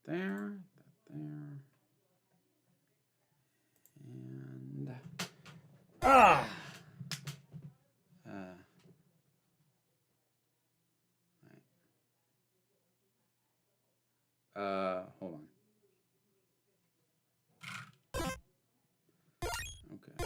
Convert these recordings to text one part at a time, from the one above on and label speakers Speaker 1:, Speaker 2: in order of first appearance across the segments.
Speaker 1: there, that there. And right. Hold on. Okay.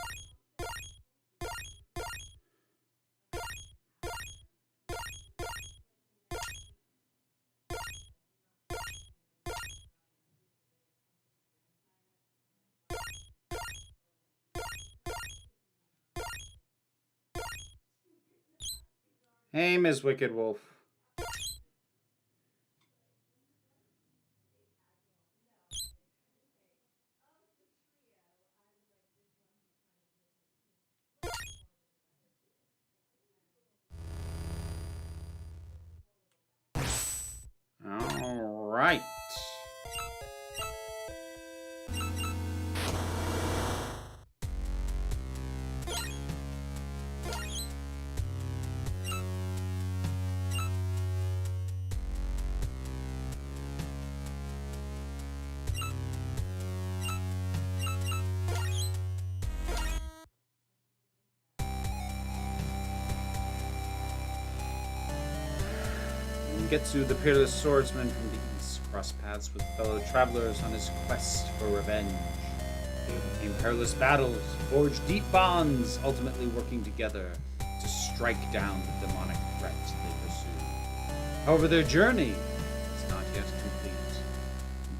Speaker 1: Hey, Ms. Wicked Wolf. All right. Getsu, the peerless swordsman from the east, crossed paths with fellow travelers on his quest for revenge. They overcame perilous battles, forged deep bonds, ultimately working together to strike down the demonic threat they pursued. However, their journey is not yet complete.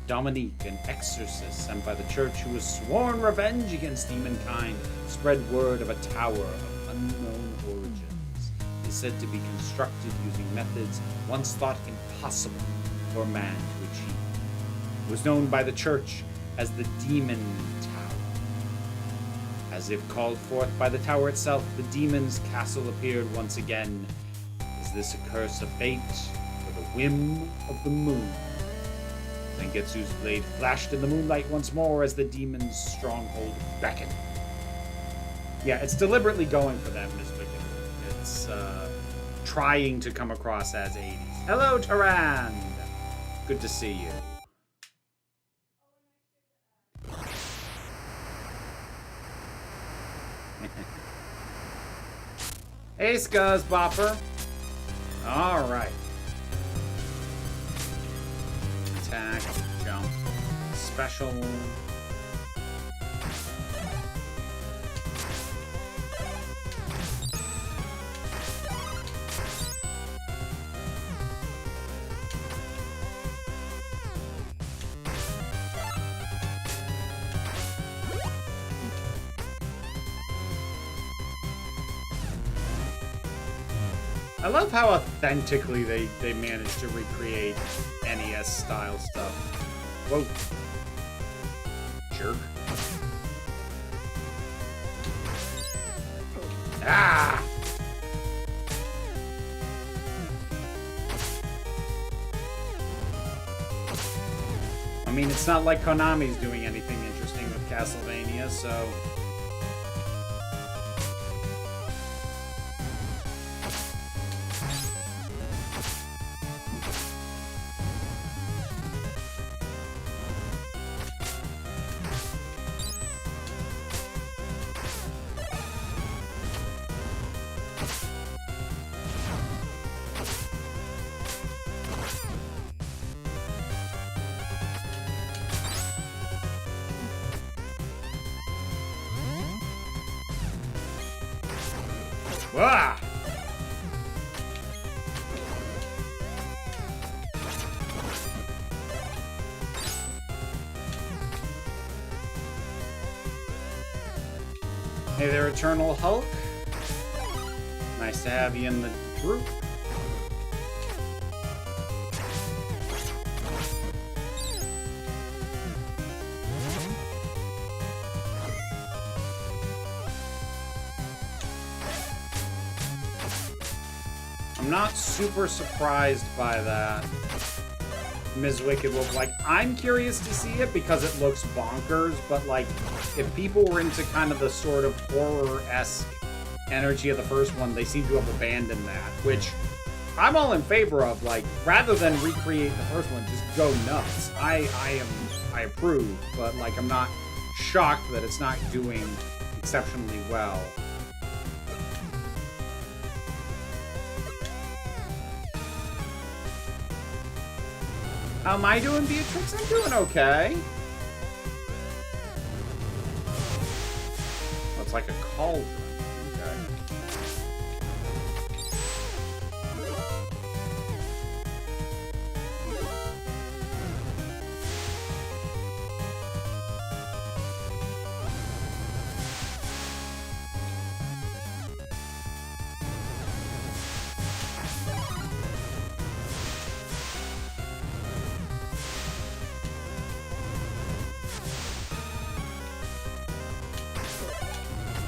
Speaker 1: Dominique, an exorcist sent by the church who has sworn revenge against demonkind, spread word of a tower of unknown origin. Is said to be constructed using methods once thought impossible for man to achieve. It was known by the church as the Demon Tower. As if called forth by the tower itself, the demon's castle appeared once again. Is this a curse of fate or the whim of the moon? Zangetsu's blade flashed in the moonlight once more as the demon's stronghold beckoned. Yeah, it's deliberately going for them, Miss Wicked. It's trying to come across as 80s. Hello, Taran! Good to see you. Hey, Scuzz Bopper. Alright. Attack, jump, special. I love how authentically they managed to recreate NES style stuff. Whoa. Jerk. Ah! I mean, it's not like Konami's doing anything interesting with Castlevania, so... Ah! Hey there, Eternal Hulk. Nice to have you in the group. I'm not super surprised by that, Ms. Wicked Wolf. Like, I'm curious to see it because it looks bonkers, but like, if people were into kind of the sort of horror-esque energy of the first one, they seem to have abandoned that, which I'm all in favor of, like, rather than recreate the first one, just go nuts. I approve, but, like, I'm not shocked that it's not doing exceptionally well. How am I doing, Beatrix? I'm doing okay. Oh, it's like a cauldron. Okay.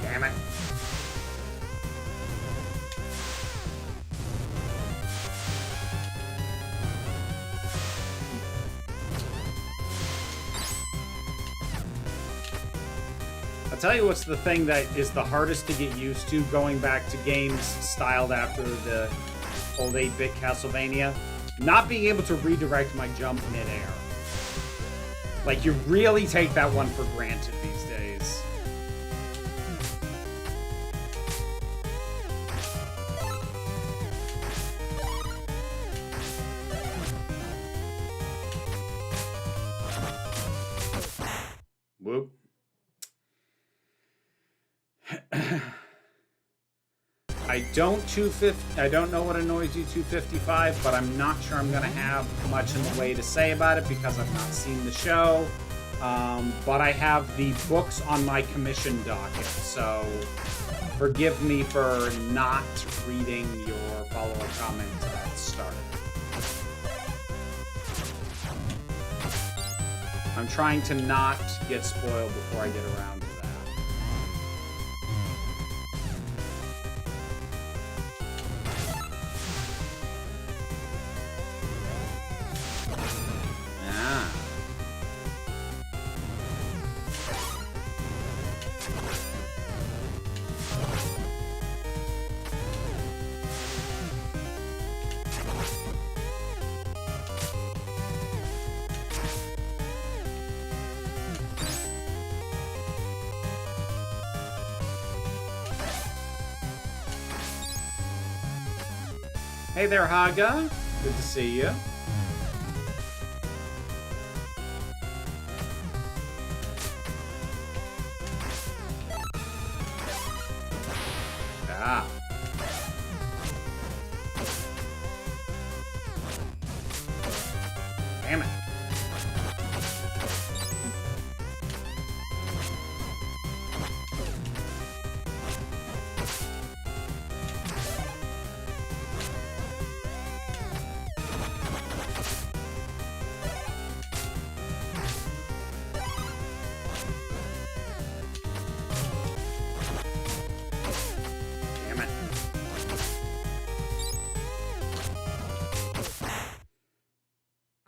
Speaker 1: Damn it. I'll tell you what's the thing that is the hardest to get used to going back to games styled after the old 8-bit Castlevania. Not being able to redirect my jump midair. Like, you really take that one for granted these days. Whoop. I don't know what annoys you 255, but I'm not sure I'm gonna have much in the way to say about it because I've not seen the show. But I have the books on my commission docket, so forgive me for not reading your follow-up comment to that start. I'm trying to not get spoiled before I get around to that. Ah. Hey there, Haga. Good to see you. Ah. Damn it.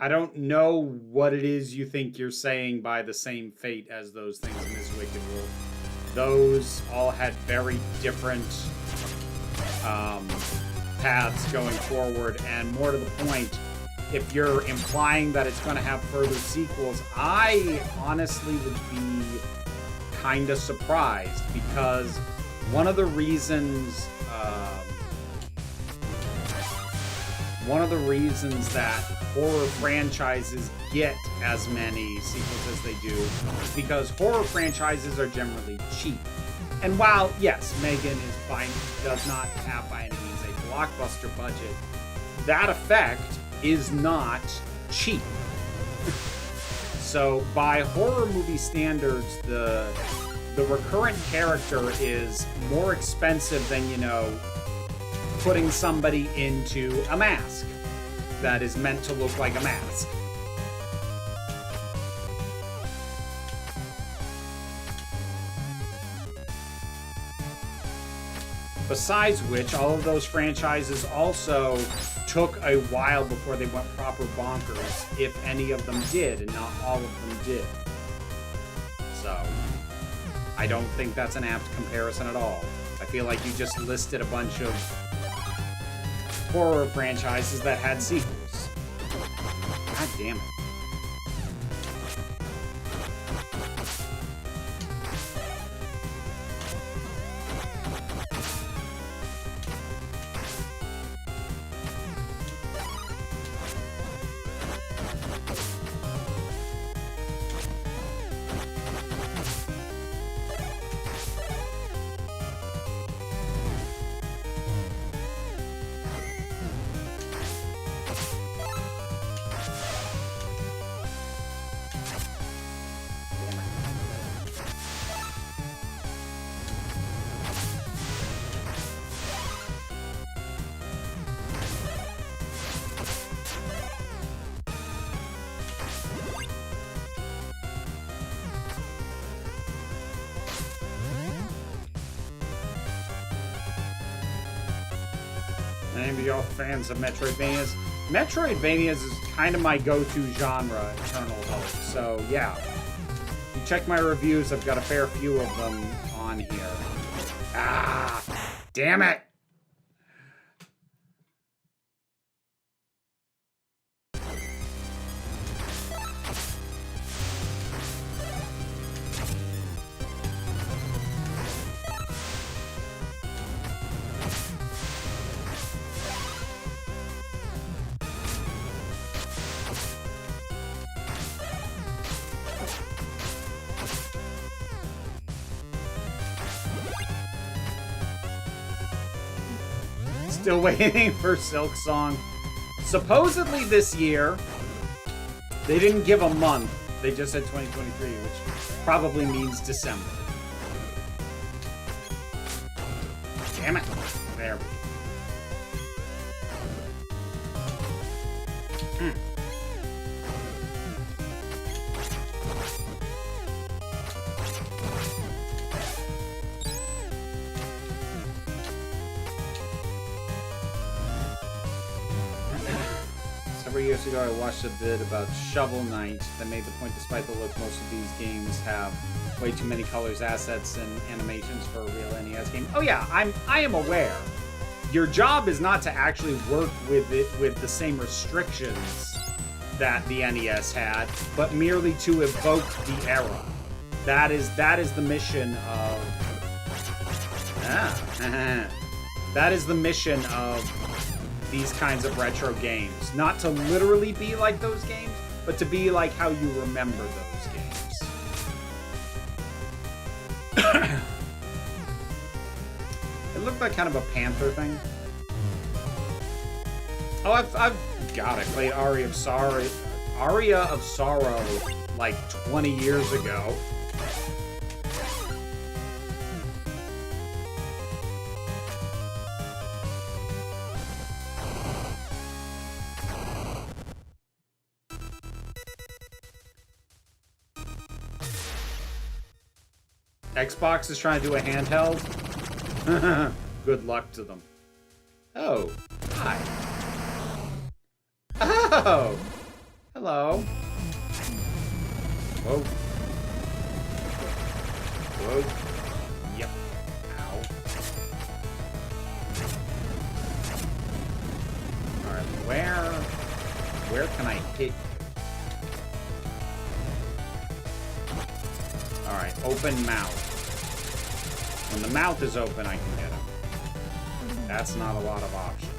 Speaker 1: I don't know what it is you think you're saying by the same fate as those things in this Wicked Wolf. Those all had very different paths going forward, and more to the point, if you're implying that it's going to have further sequels, I honestly would be kind of surprised, because one of the reasons that horror franchises get as many sequels as they do is because horror franchises are generally cheap. And while, yes, Megan does not have by any means a blockbuster budget, that effect is not cheap. So by horror movie standards, the recurrent character is more expensive than, you know, putting somebody into a mask that is meant to look like a mask. Besides which, all of those franchises also took a while before they went proper bonkers, if any of them did, and not all of them did. So, I don't think that's an apt comparison at all. I feel like you just listed a bunch of horror franchises that had sequels. God damn it. Any of y'all fans of Metroidvanias? Metroidvanias is kind of my go-to genre, Eternal Hope. So, yeah. You check my reviews, I've got a fair few of them on here. Ah! Damn it! Still waiting for Silk Song. Supposedly this year, they didn't give a month. They just said 2023, which probably means December. Damn it. There we go. Several years ago, I watched a vid about Shovel Knight that made the point, despite the look, most of these games have way too many colors, assets, and animations for a real NES game. Oh yeah, I am aware. Your job is not to actually work with it with the same restrictions that the NES had, but merely to evoke the era. That is the mission of... that is the mission of these kinds of retro games. Not to literally be like those games, but to be like how you remember those games. It looked like kind of a Panther thing. Oh, I've got it. Played Aria of Sorrow like 20 years ago. Xbox is trying to do a handheld. Good luck to them. Oh, hi. Oh, hello. Whoa. Whoa. Yep. Ow. All right, where can I hit? All right, open mouth. When the mouth is open, I can get him. That's not a lot of options.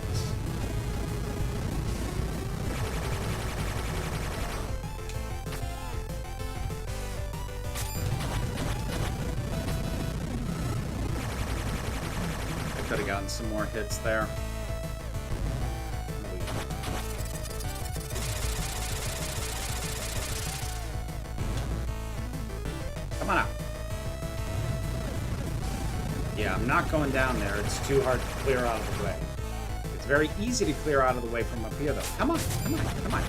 Speaker 1: I could have gotten some more hits there. Come on out. Yeah, I'm not going down there. It's too hard to clear out of the way. It's very easy to clear out of the way from up here, though. Come on, come on, come on.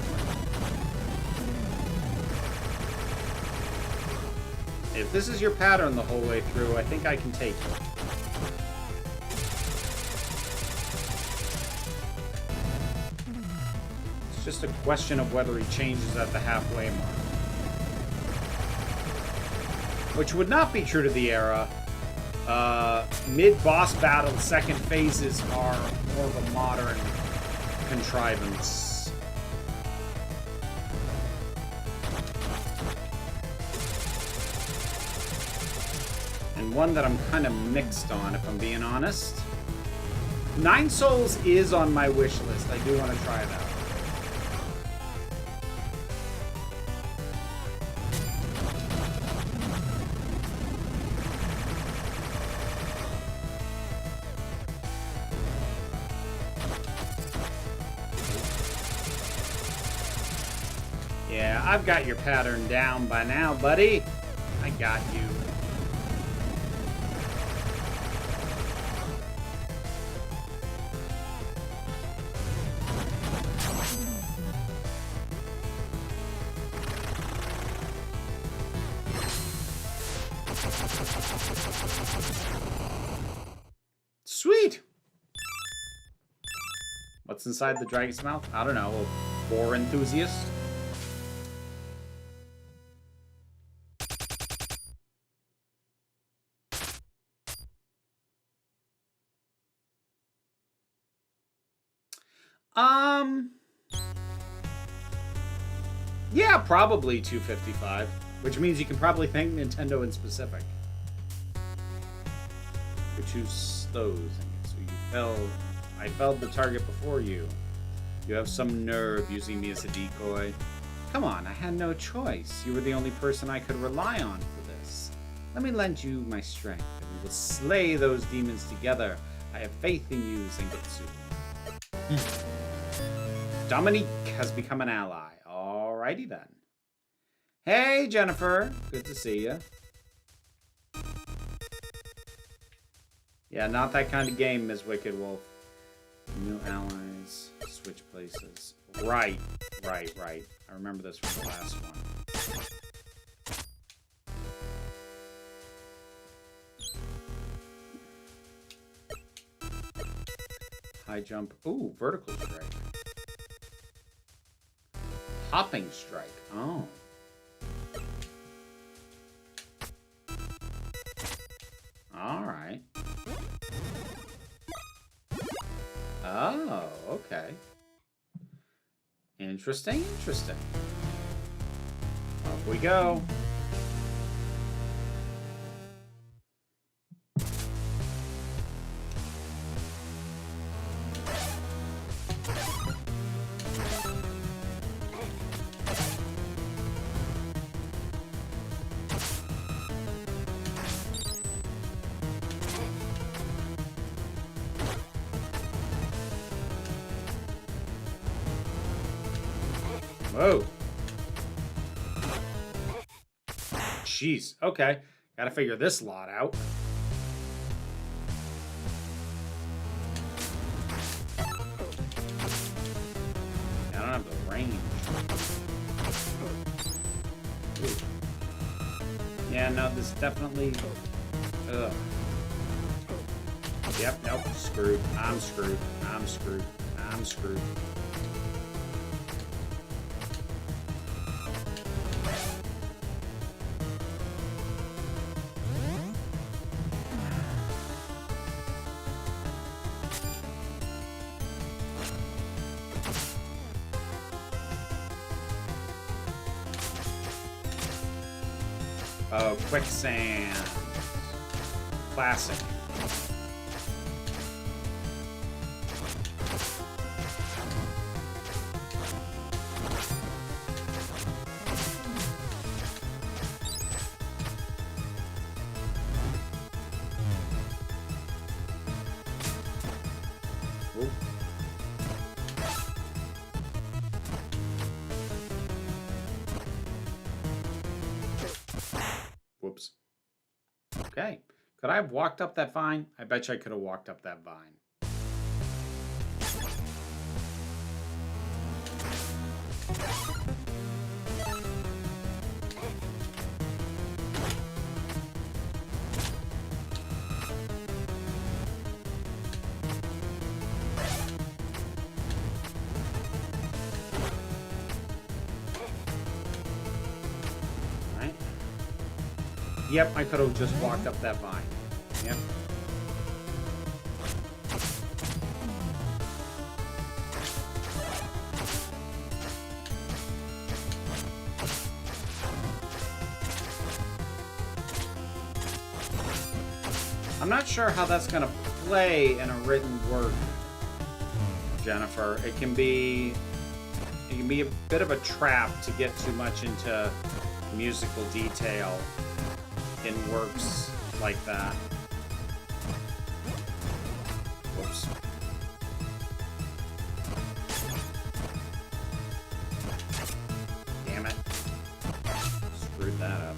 Speaker 1: If this is your pattern the whole way through, I think I can take it. It's just a question of whether he changes at the halfway mark. Which would not be true to the era. Mid-boss battle second phases are more of a modern contrivance. And one that I'm kind of mixed on, if I'm being honest. 9 Souls is on my wish list. I do want to try that. Yeah, I've got your pattern down by now, buddy. I got you. Sweet! What's inside the dragon's mouth? I don't know. A boar enthusiast? Yeah, probably 255, which means you can probably thank Nintendo in specific. You choose those, so you fell. I felled the target before you. You have some nerve using me as a decoy. Come on, I had no choice. You were the only person I could rely on for this. Let me lend you my strength, and we will slay those demons together. I have faith in you, Zengetsu. Dominique has become an ally. Alrighty then. Hey, Jennifer. Good to see you. Yeah, not that kind of game, Ms. Wicked Wolf. New allies. Switch places. Right. I remember this from the last one. High jump. Ooh, vertical strike. Hopping strike. Oh. Alright. Oh, okay. Interesting. Off we go. Whoa. Jeez. Okay. Gotta figure this lot out. I don't have the range. Ooh. Yeah, no, this definitely... Ugh. Yep, nope. Screwed. I'm screwed. Oh, quicksand. Classic. Ooh. Whoops. Okay. Could I have walked up that vine? I bet you I could have walked up that vine. Yep, I could have just walked up that vine. Yep. not sure how that's going to play in a written work, Jennifer. It can be a bit of a trap to get too much into musical detail in works like that. Whoops. Damn it. Screwed that up.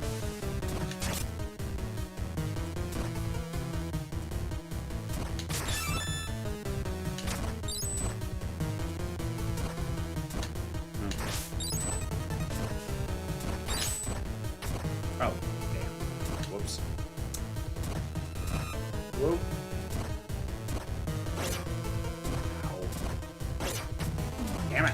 Speaker 1: Oh, damn. Whoops. Whoop. Ow. Damn it.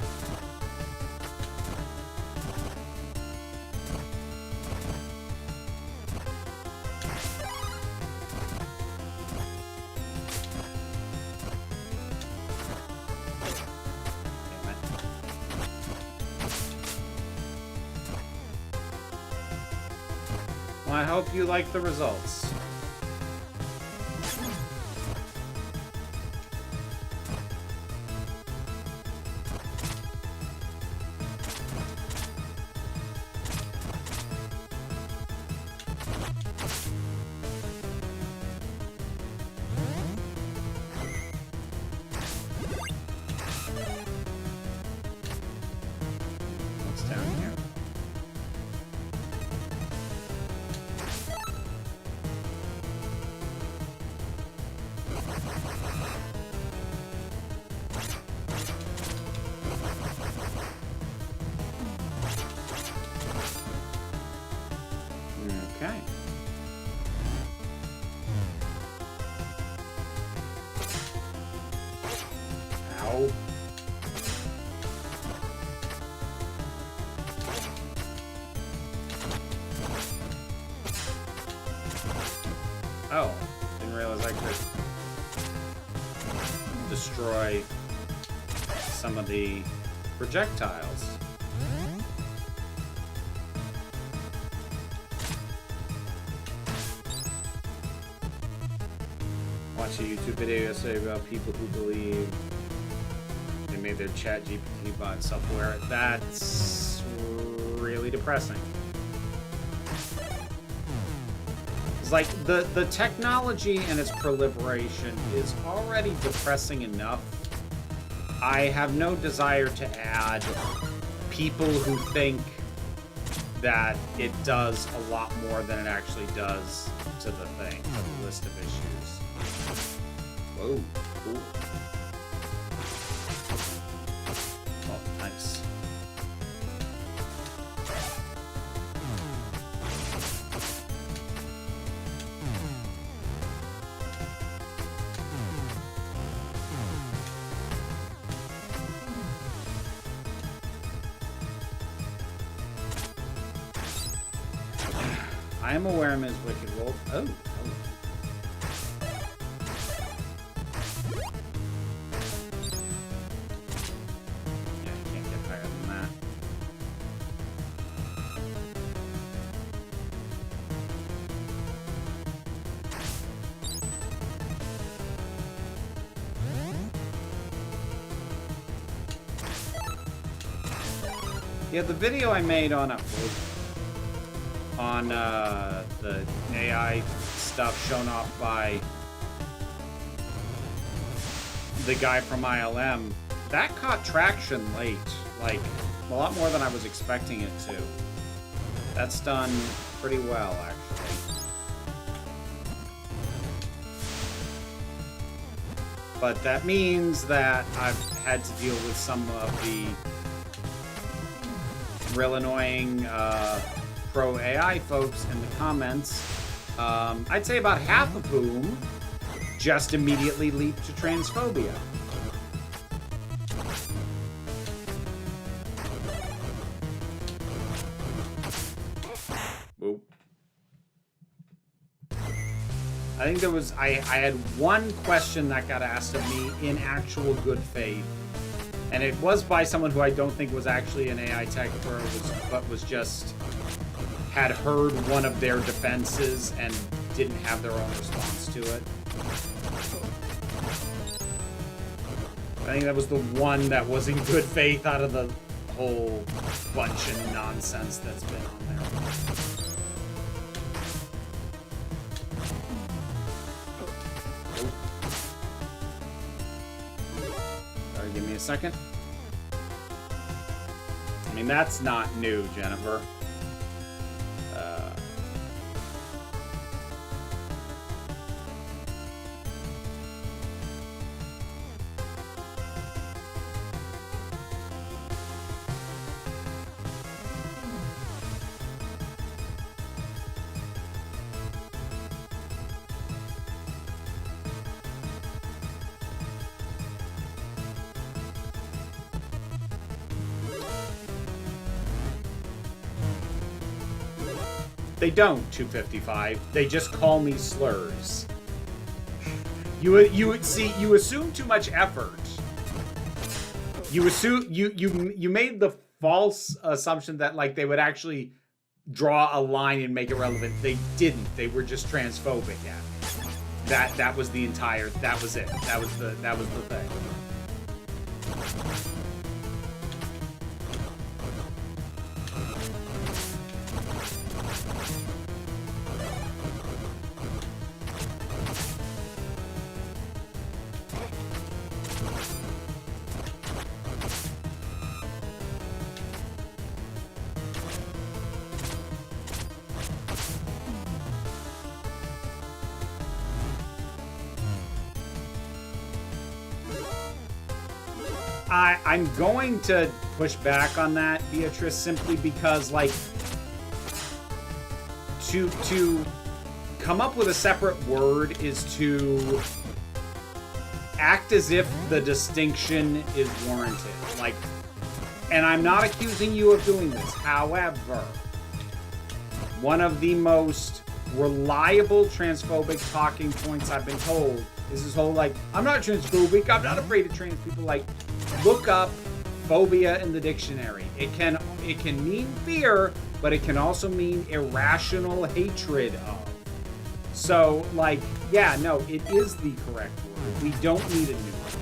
Speaker 1: Well, I hope you like the results. What's down here? Okay. Ow. Oh, didn't realize I could destroy some of the projectiles. Watch a YouTube video yesterday about people who believe they made their chat GPT bot self-aware. That's really depressing. It's like the technology and its proliferation is already depressing enough. I have no desire to add people who think that it does a lot more than it actually does to the thing, the list of issues. Whoa, cool. Oh, nice. I am aware Ms. Wicked Wolf. Oh, hello. Yeah, I can't get higher than that. Yeah, the video I made on the AI stuff shown off by the guy from ILM, that caught traction late, like a lot more than I was expecting it to. That's done pretty well, actually. But that means that I've had to deal with some of the real annoying pro AI folks in the comments. I'd say about half of whom just immediately leaped to transphobia. Whoop. I think there was, I had one question that got asked of me in actual good faith. And it was by someone who I don't think was actually an AI tech but was just had heard one of their defenses and didn't have their own response to it. I think that was the one that was in good faith out of the whole bunch of nonsense that's been on there. Sorry, give me a second. I mean, that's not new, Jennifer. They don't, 255. They just call me slurs. You assume too much effort. You made the false assumption that like they would actually draw a line and make it relevant. They didn't. They were just transphobic. Yeah. That was the entire. That was it. That was the thing. I'm going to push back on that, Beatrice, simply because, like, to come up with a separate word is to act as if the distinction is warranted. Like, and I'm not accusing you of doing this. However, one of the most reliable transphobic talking points I've been told is this whole, like, I'm not transphobic, I'm not afraid of trans people. Like, look up phobia in the dictionary. It can mean fear, but it can also mean irrational hatred of. So, like, yeah, no, it is the correct word. We don't need a new word.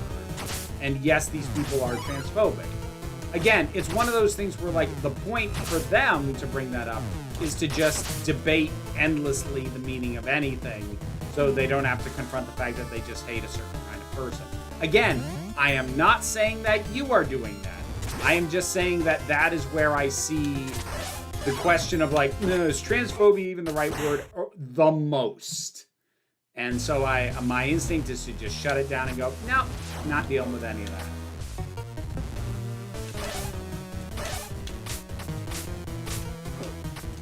Speaker 1: And yes, these people are transphobic. Again, it's one of those things where, like, the point for them to bring that up is to just debate endlessly the meaning of anything, so they don't have to confront the fact that they just hate a certain kind of person. Again, I am not saying that you are doing that. I am just saying that that is where I see the question of, like, no, is transphobia even the right word? Or the most. And so my instinct is to just shut it down and go, no, not dealing with any of that.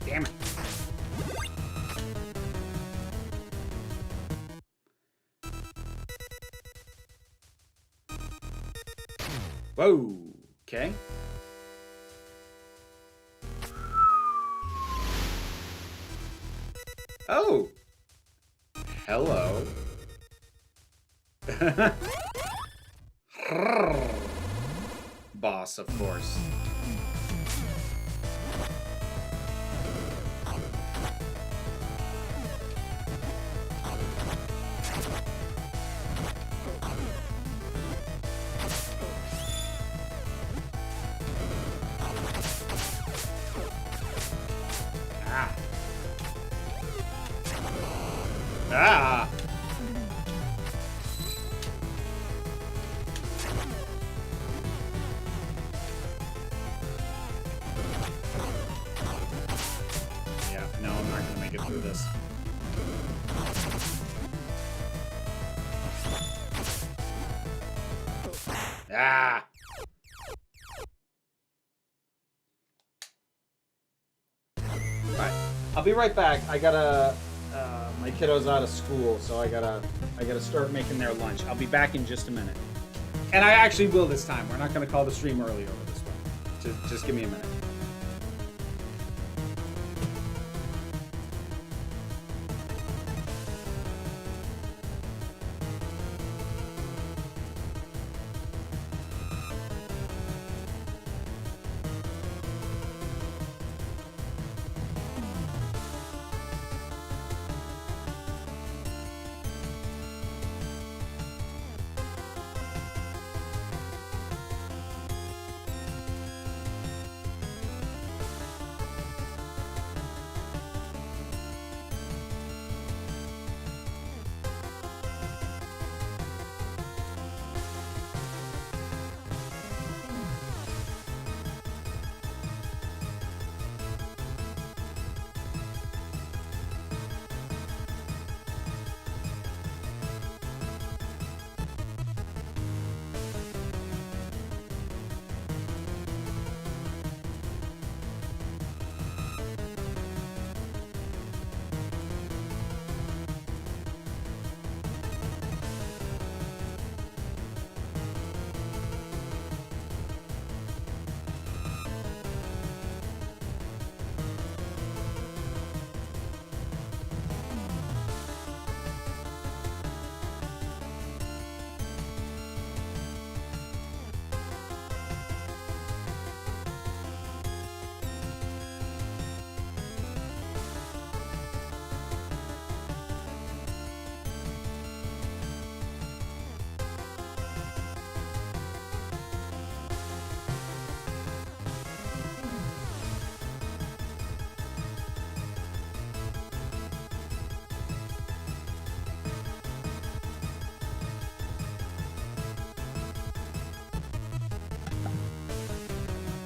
Speaker 1: Damn it. Whoa. Okay. Oh. Hello. Boss, of course. Ah! Yeah, no, I'm not gonna make it through this. Ah! Alright, I'll be right back. I gotta... my kiddo's out of school, so I gotta start making their lunch. I'll be back in just a minute. And I actually will this time. We're not gonna call the stream early over this one. Just give me a minute.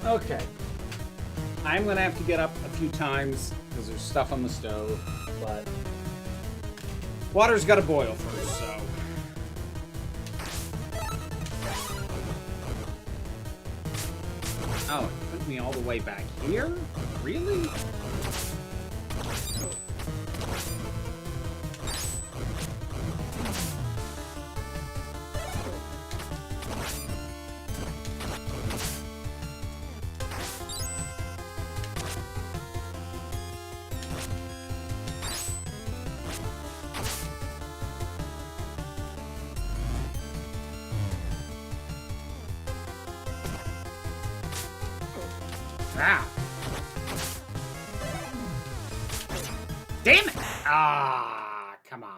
Speaker 1: Okay. I'm gonna have to get up a few times because there's stuff on the stove, but water's gotta boil first, so. Oh, it put me all the way back here? Really? Ah! Damn it! Ah, come on.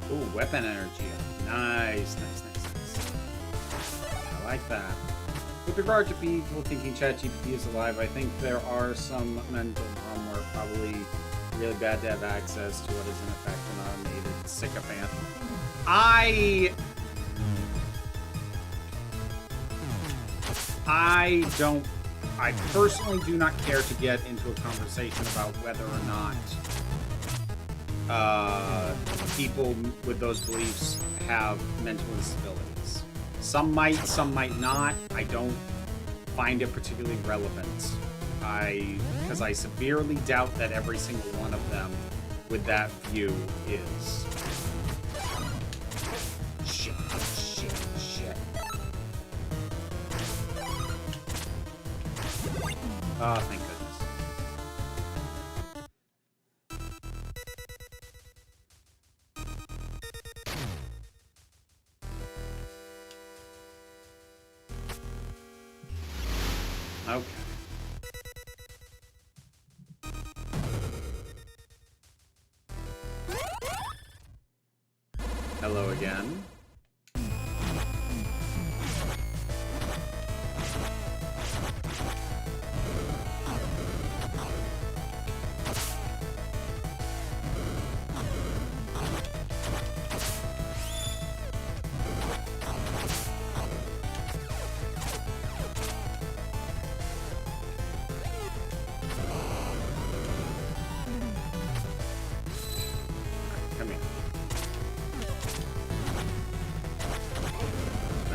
Speaker 1: Ooh, weapon energy. Nice, nice, nice, nice. I like that. With regard to people thinking ChatGPT is alive, I think there are some mental problem where probably really bad to have access to what is in effect an automated sycophant. I personally do not care to get into a conversation about whether or not people with those beliefs have mental instabilities. Some might not. I don't find it particularly relevant. Because I severely doubt that every single one of them with that view is. Shit. Oh, thank goodness. Okay. Hello again. Come here.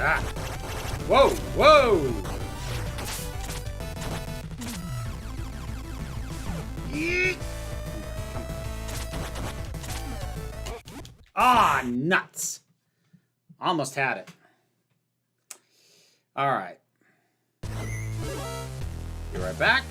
Speaker 1: Ah! Whoa! Whoa! Yeet! Come on. Ah, nuts! Almost had it. All right. Be right back.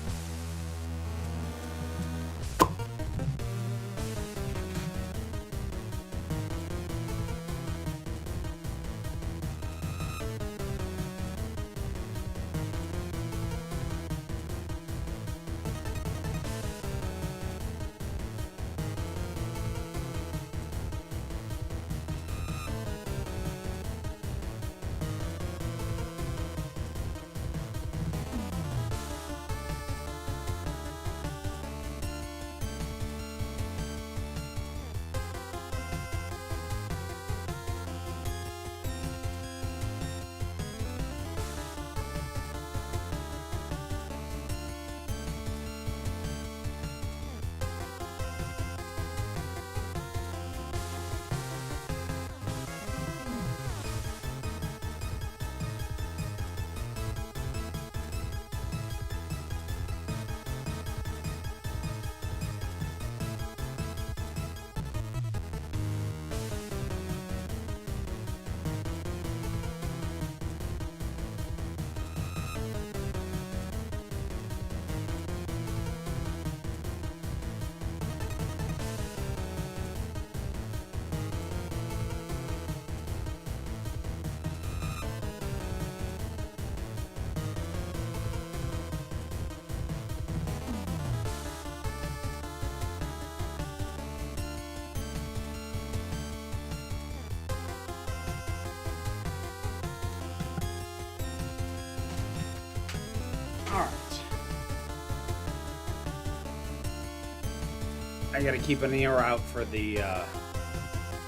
Speaker 1: I gotta keep an ear out for the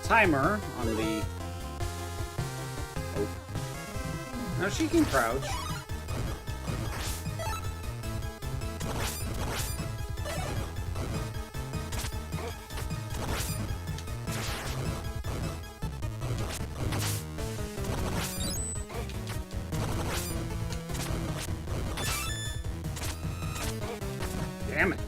Speaker 1: timer on the... Oh. Now she can crouch. Damn it.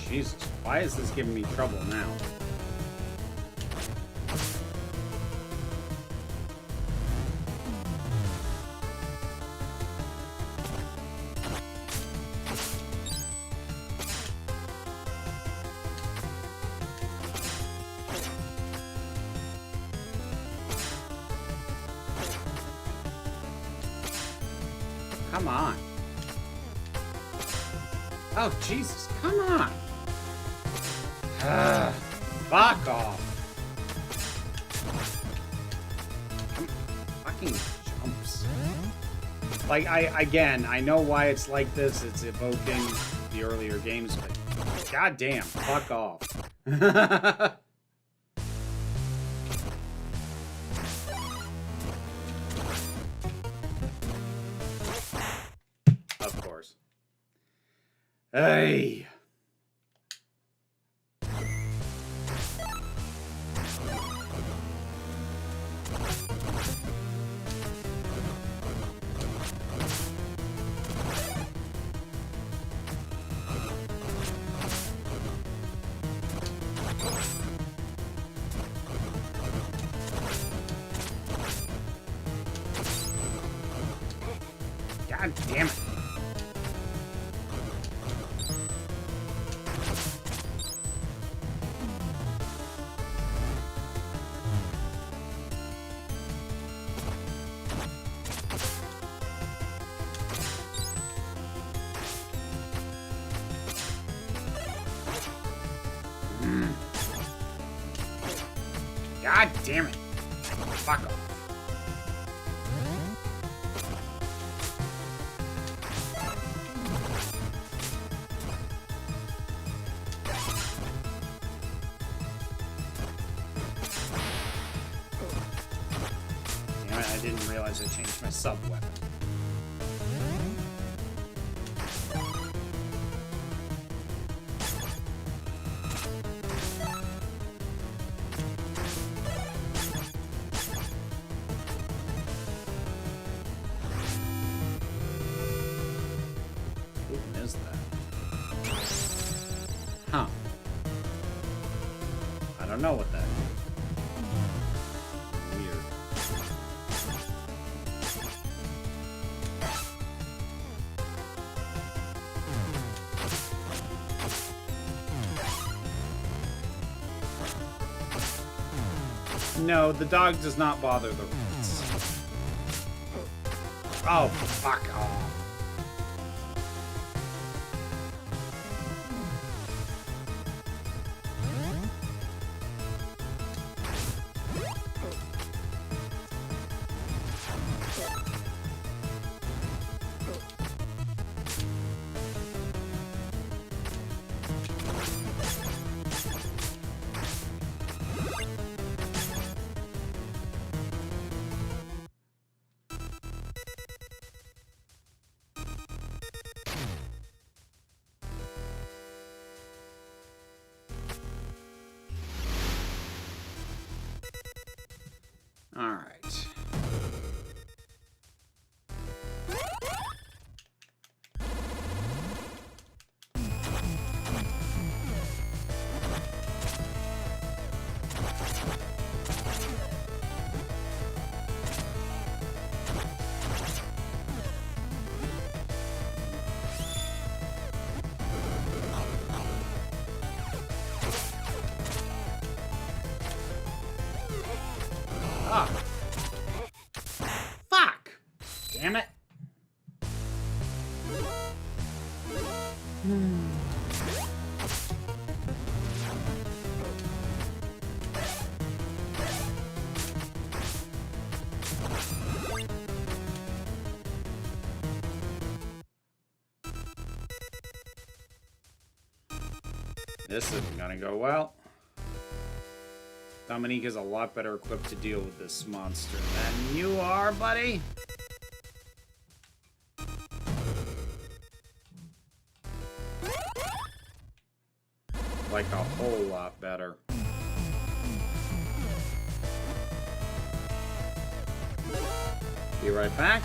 Speaker 1: Jesus, why is this giving me trouble now? Come on. Oh, Jesus, come on. Fuck off. Fucking jumps. Like, I know why it's like this. It's evoking the earlier games, but goddamn, fuck off. Of course. Hey. God damn it. God damn it. Fuck off. Damn it, I didn't realize I changed my sub-weapon. Is that? Huh. I don't know what that is. Weird. No, the dog does not bother the rats. Oh, fuck off. All right. Ah. Fuck. Damn it. This isn't gonna go well. Dominique is a lot better equipped to deal with this monster than you are, buddy. Like a whole lot better. Be right back.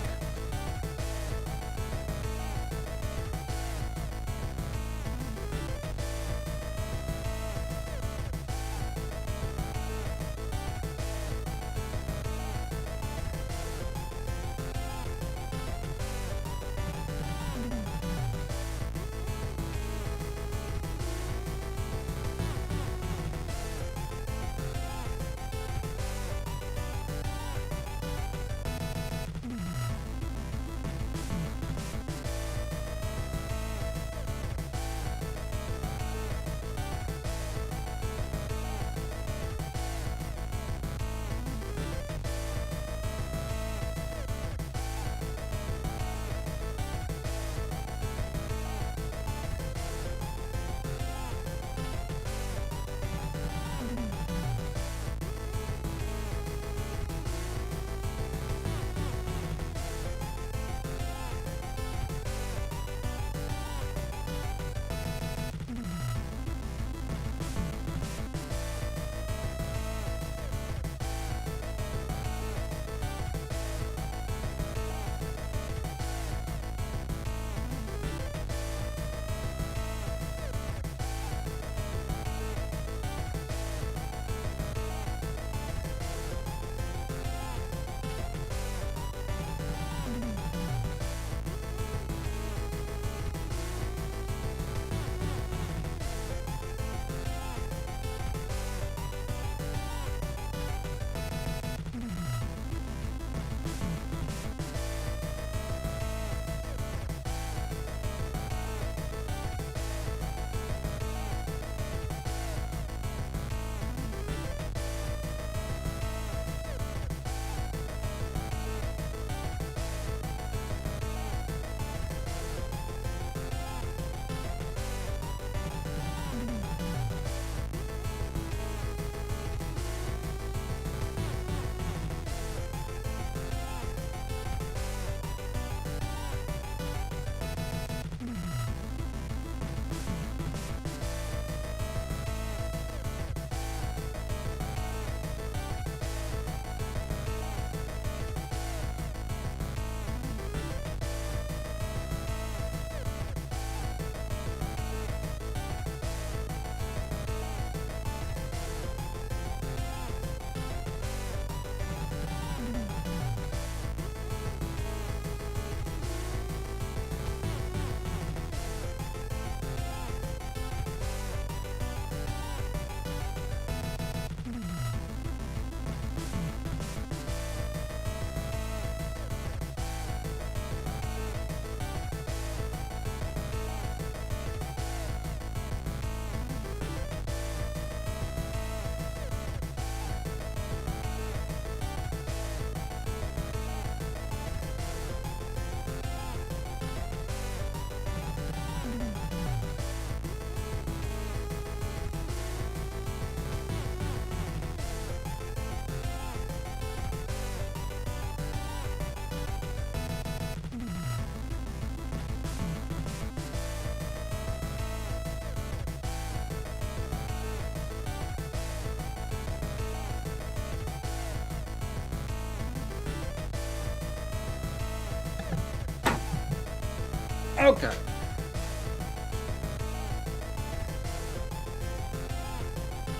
Speaker 1: Okay.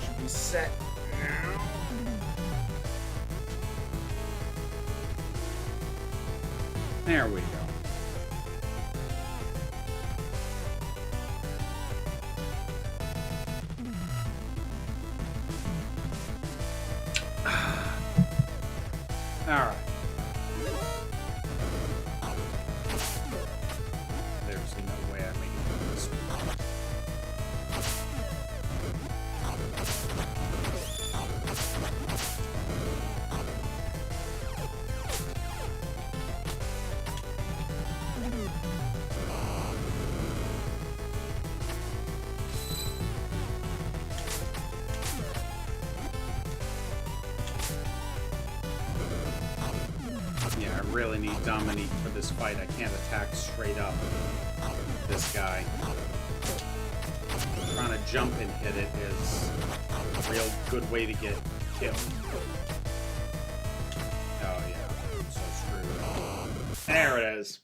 Speaker 1: Should be set now. There we go. All right. There's no way I make it through this one. really need Dominique for this fight. I can't attack straight up this guy. Trying to jump and hit it is a real good way to get killed. Oh yeah, I'm so screwed. There it is.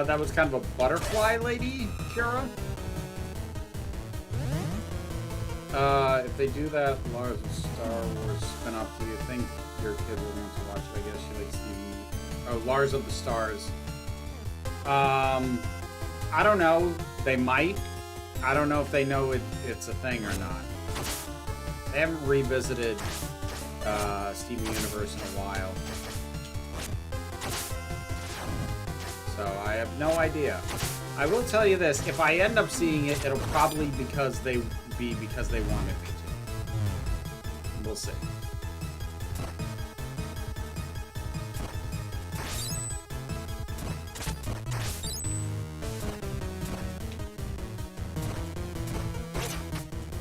Speaker 1: That was kind of a butterfly lady, Kira. If they do that Lars of Star Wars spin-off, do you think your kid will want to watch it? I guess she likes TV. Oh, Lars of the Stars. I don't know. They might. I don't know if they know it's a thing or not. They haven't revisited Steven Universe in a while. So I have no idea. I will tell you this, if I end up seeing it, it'll probably be because they wanted me to. We'll see.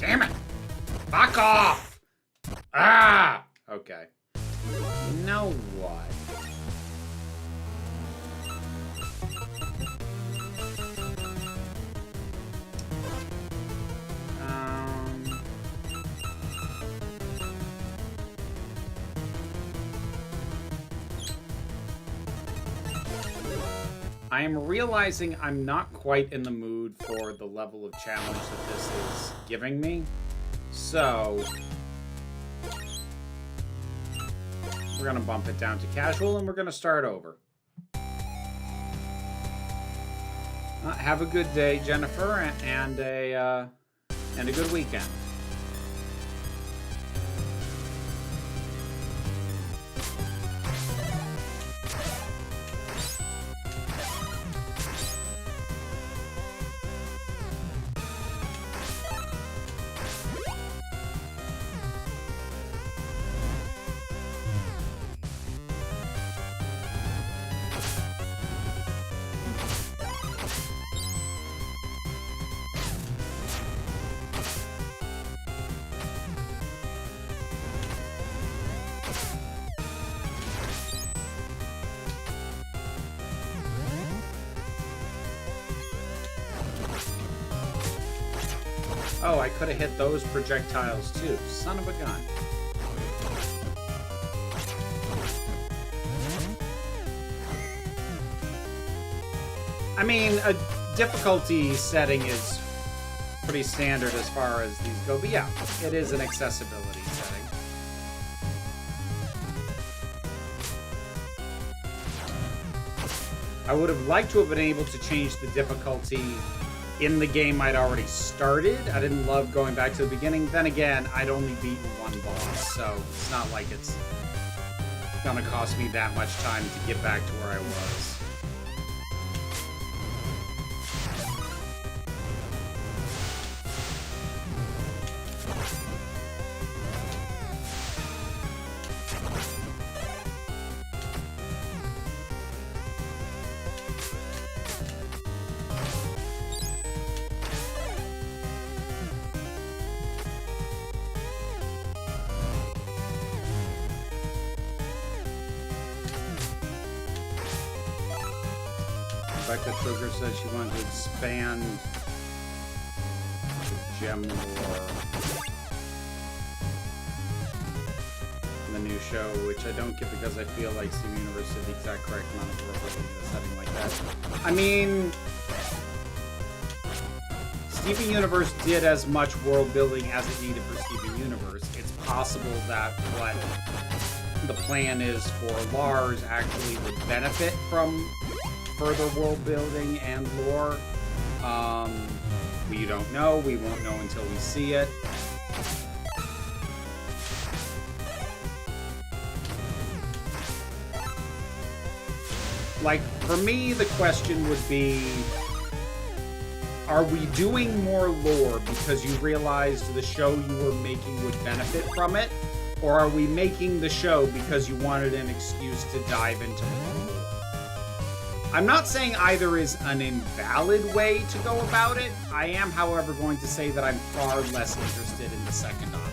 Speaker 1: Damn it! Fuck off! Ah! Okay. You know what? I am realizing I'm not quite in the mood for the level of challenge that this is giving me. So we're gonna bump it down to casual and we're gonna start over. Have a good day, Jennifer, and a good weekend. Oh, I could have hit those projectiles too. Son of a gun. I mean, a difficulty setting is pretty standard as far as these go, but yeah, it is an accessibility setting. I would have liked to have been able to change the difficulty in the game I'd already started. I didn't love going back to the beginning. Then again, I'd only beaten one boss, so it's not like it's gonna cost me that much time to get back to where I was. Rebecca Sugar said she wanted to expand the gem lore in the new show, which I don't get because I feel like Steven Universe did the exact correct amount of work in a setting like that. I mean, Steven Universe did as much world building as it needed for Steven Universe. It's possible that what the plan is for Lars actually would benefit from further world building and lore. We don't know. We won't know until we see it. Like, for me, the question would be, are we doing more lore because you realized the show you were making would benefit from it? Or are we making the show because you wanted an excuse to dive into more lore? I'm not saying either is an invalid way to go about it. I am, however, going to say that I'm far less interested in the second option.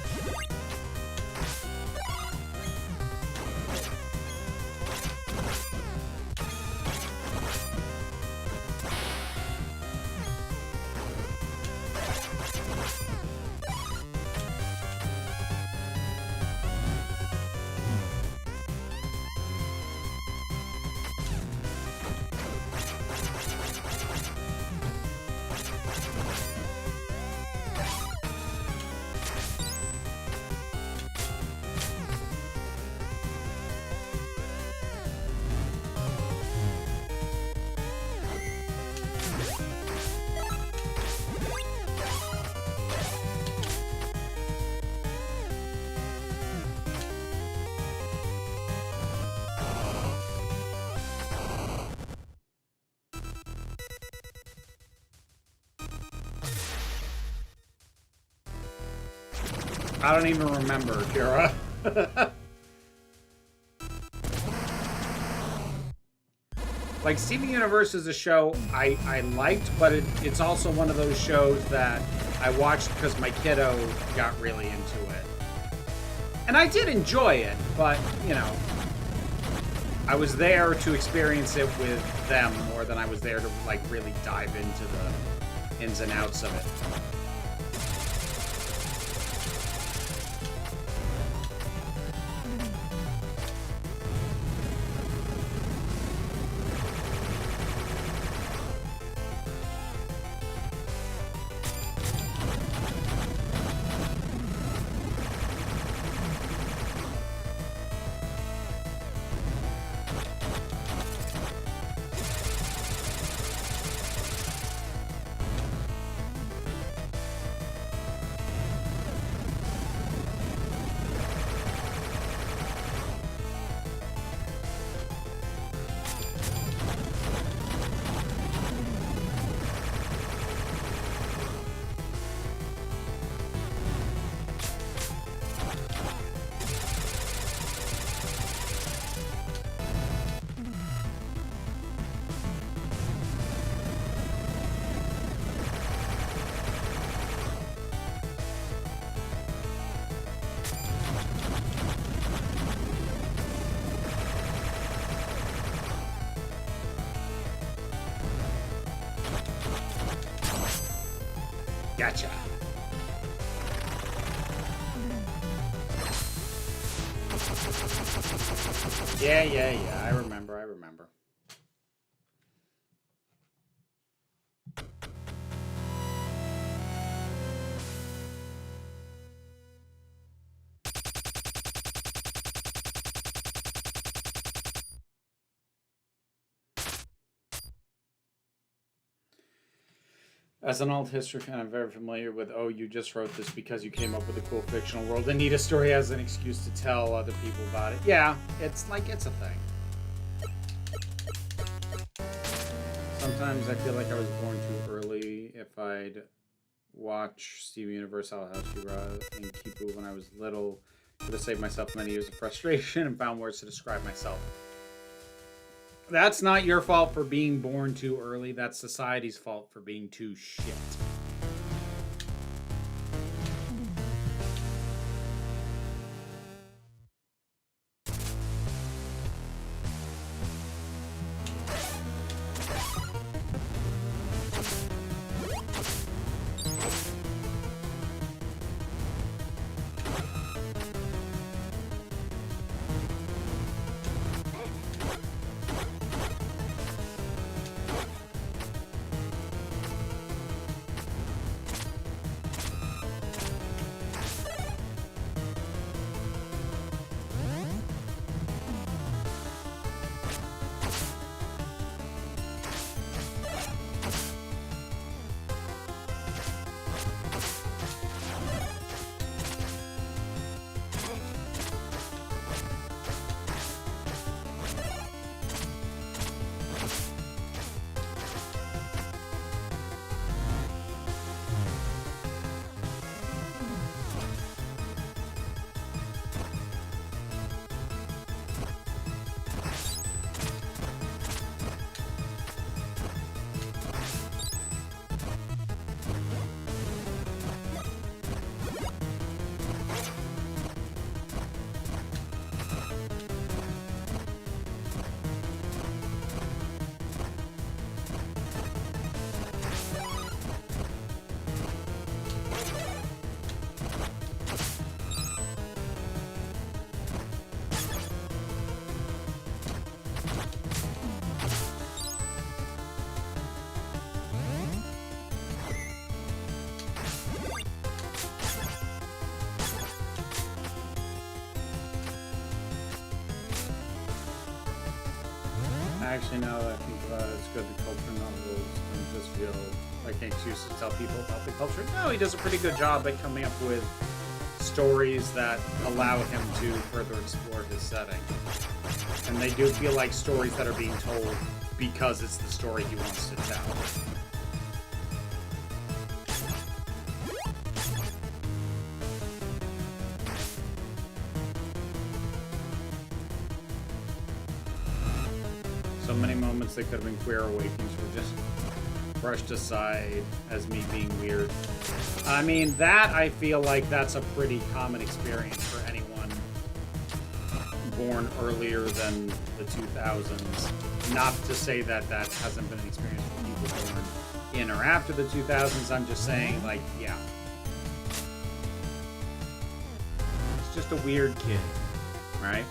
Speaker 1: I don't even remember, Kira. Like, Steven Universe is a show I liked, but it's also one of those shows that I watched because my kiddo got really into it. And I did enjoy it, but, you know, I was there to experience it with them more than I was there to, like, really dive into the ins and outs of it. Gotcha. Yeah. I remember. As an alt history fan, I'm very familiar with, oh, you just wrote this because you came up with a cool fictional world and need a story as an excuse to tell other people about it. Yeah, it's like, it's a thing. Sometimes I feel like I was born too early. If I'd watched Steven Universe, How You and Kipu when I was little, could have saved myself many years of frustration and found words to describe myself. That's not your fault for being born too early. That's society's fault for being too shit. Actually, no, I think it's good the culture novels don't just feel like an excuse to tell people about the culture. No, he does a pretty good job at coming up with stories that allow him to further explore his setting. And they do feel like stories that are being told because it's the story he wants to tell. So many moments that could have been queer awakenings were just brushed aside as me being weird. I mean, that I feel like that's a pretty common experience for anyone born earlier than the 2000s. Not to say that that hasn't been an experience for people born in or after the 2000s. I'm just saying, like, yeah. It's just a weird kid, right?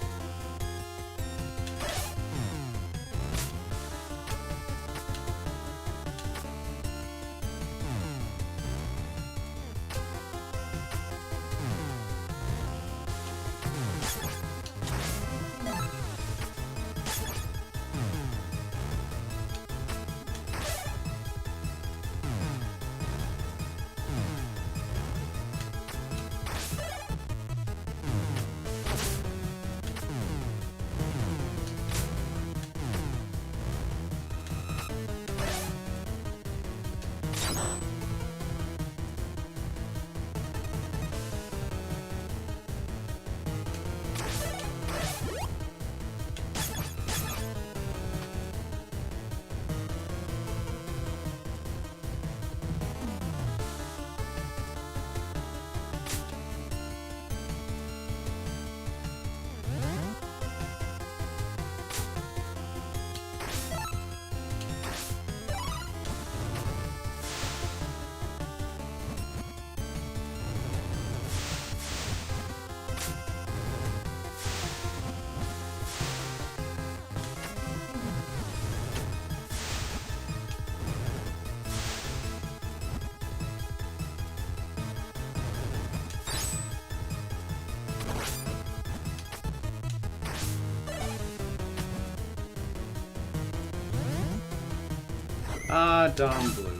Speaker 1: Dawn Blue.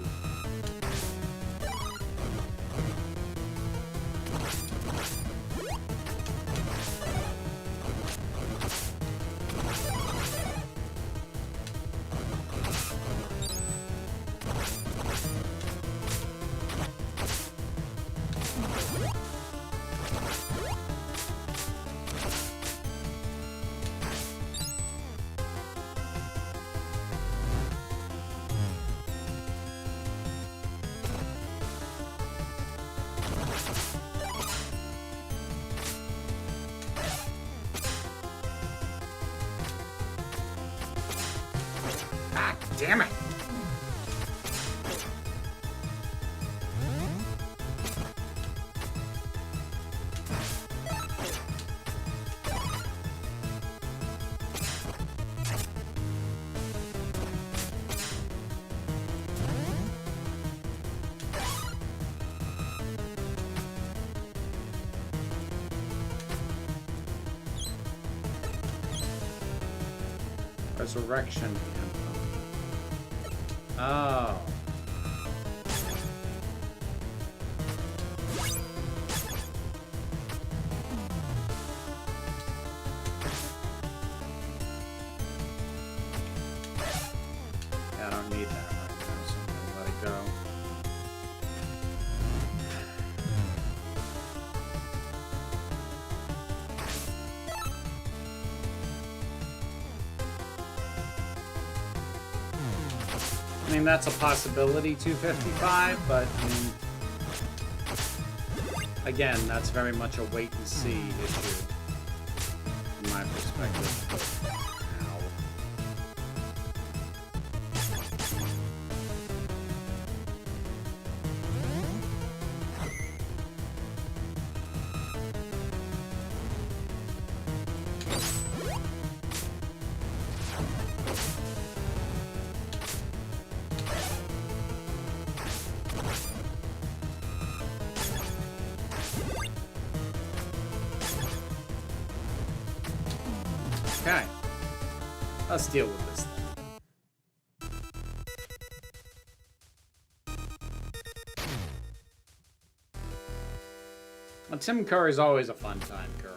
Speaker 1: Damn it! Resurrection. Oh. Yeah, I don't need that right now, so I'm gonna let it go. I mean, that's a possibility, 255, but I mean, again, that's very much a wait and see issue from my perspective. Ow. Okay, let's deal with this thing. Well, Tim Curry's always a fun time, Kura.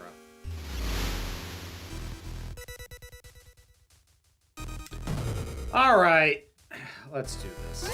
Speaker 1: All right, let's do this.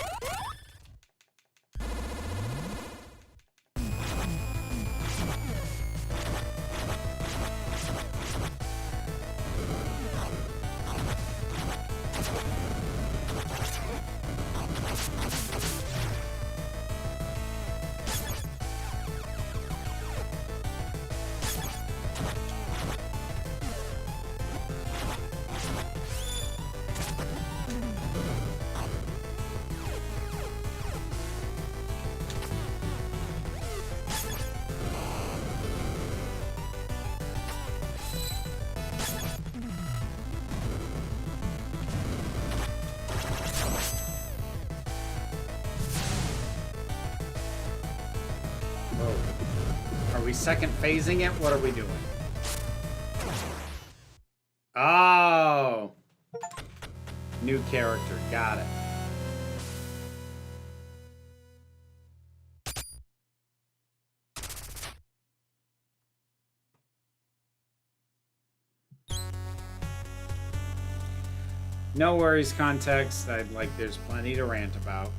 Speaker 1: Are we second phasing it? What are we doing? Oh! New character. Got it. No worries, context. There's plenty to rant about.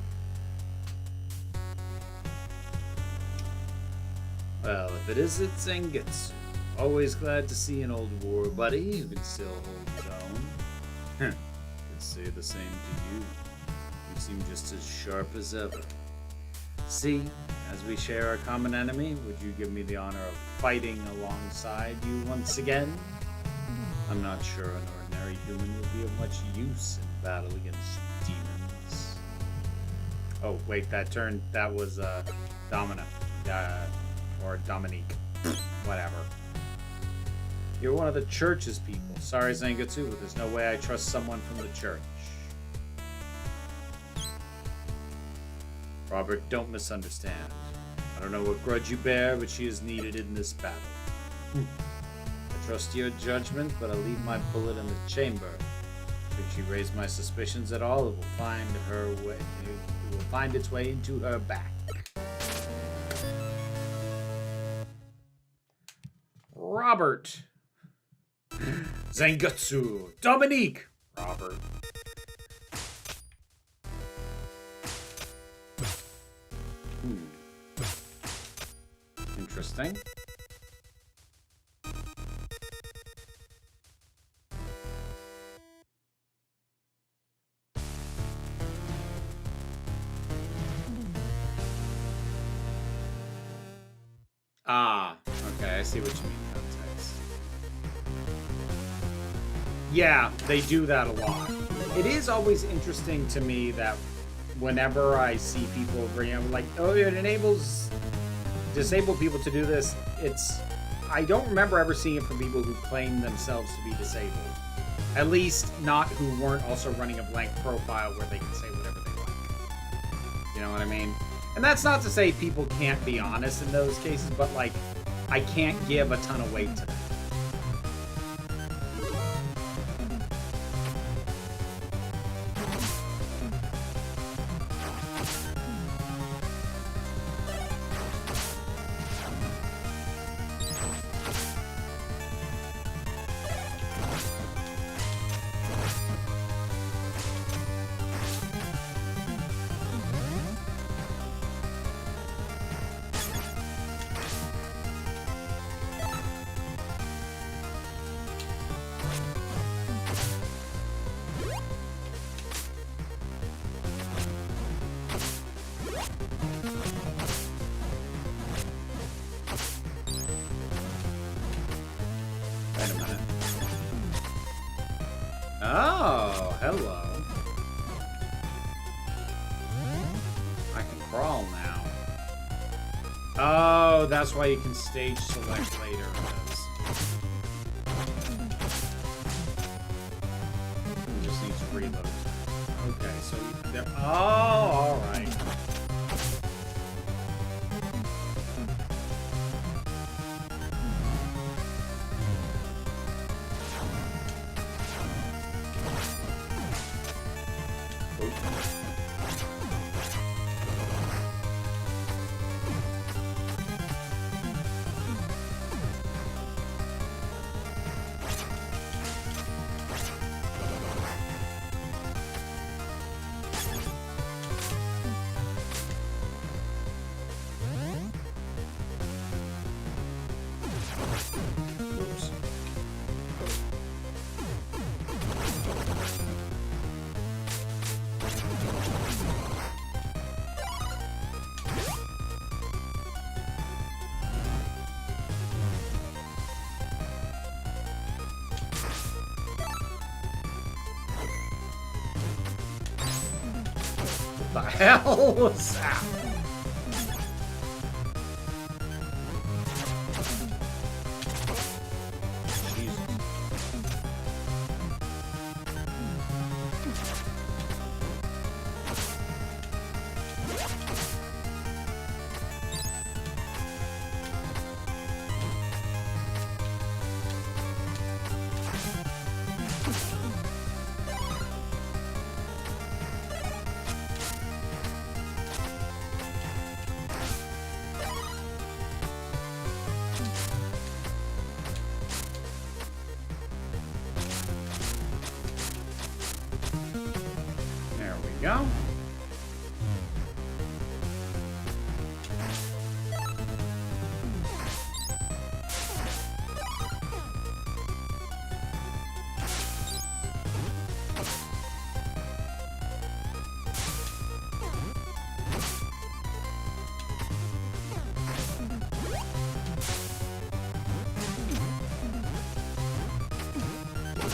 Speaker 1: Well, if it is, it's Zangetsu. Always glad to see an old war buddy who can still hold his own. Could say the same to you. You seem just as sharp as ever. See, as we share our common enemy, would you give me the honor of fighting alongside you once again? I'm not sure an ordinary human will be of much use in battle against demons. Oh, wait, that was Domina. Or Dominique. Whatever. You're one of the church's people. Sorry, Zangetsu, but there's no way I trust someone from the church. Robert, don't misunderstand. I don't know what grudge you bear, but she is needed in this battle. I trust your judgment, but I'll leave my bullet in the chamber. Should she raise my suspicions at all, it will find its way into her back. Robert. Zangetsu. Dominique. Robert. Interesting. Ah, okay, I see what you mean, context. Yeah, they do that a lot. It is always interesting to me that whenever I see people bring up, like, oh, it enables disabled people to do this, I don't remember ever seeing it from people who claim themselves to be disabled. At least not who weren't also running a blank profile where they can say whatever they like. You know what I mean? And that's not to say people can't be honest in those cases, but, like, I can't give a ton of weight to that. Oh, hello. I can crawl now. Oh, that's why you can stage select later. You just need to reload. Okay, so there. Oh, all right. What the hell was that? Go.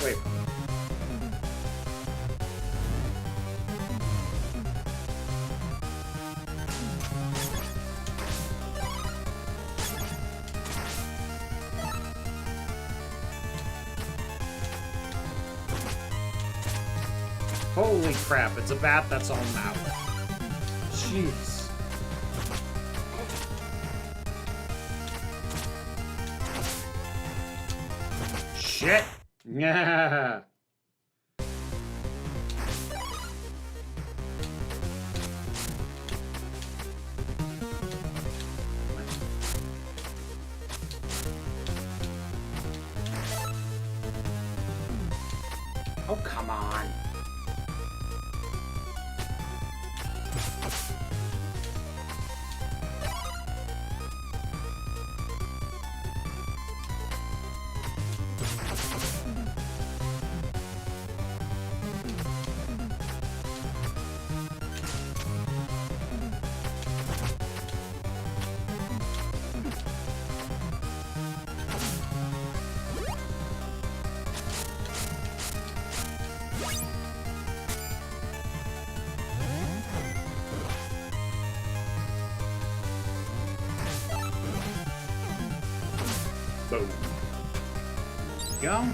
Speaker 1: Wait. Holy crap, it's a bat that's all mouth. Jeez. Shit. Yeah. Oh, come on. Boom. Go. I'm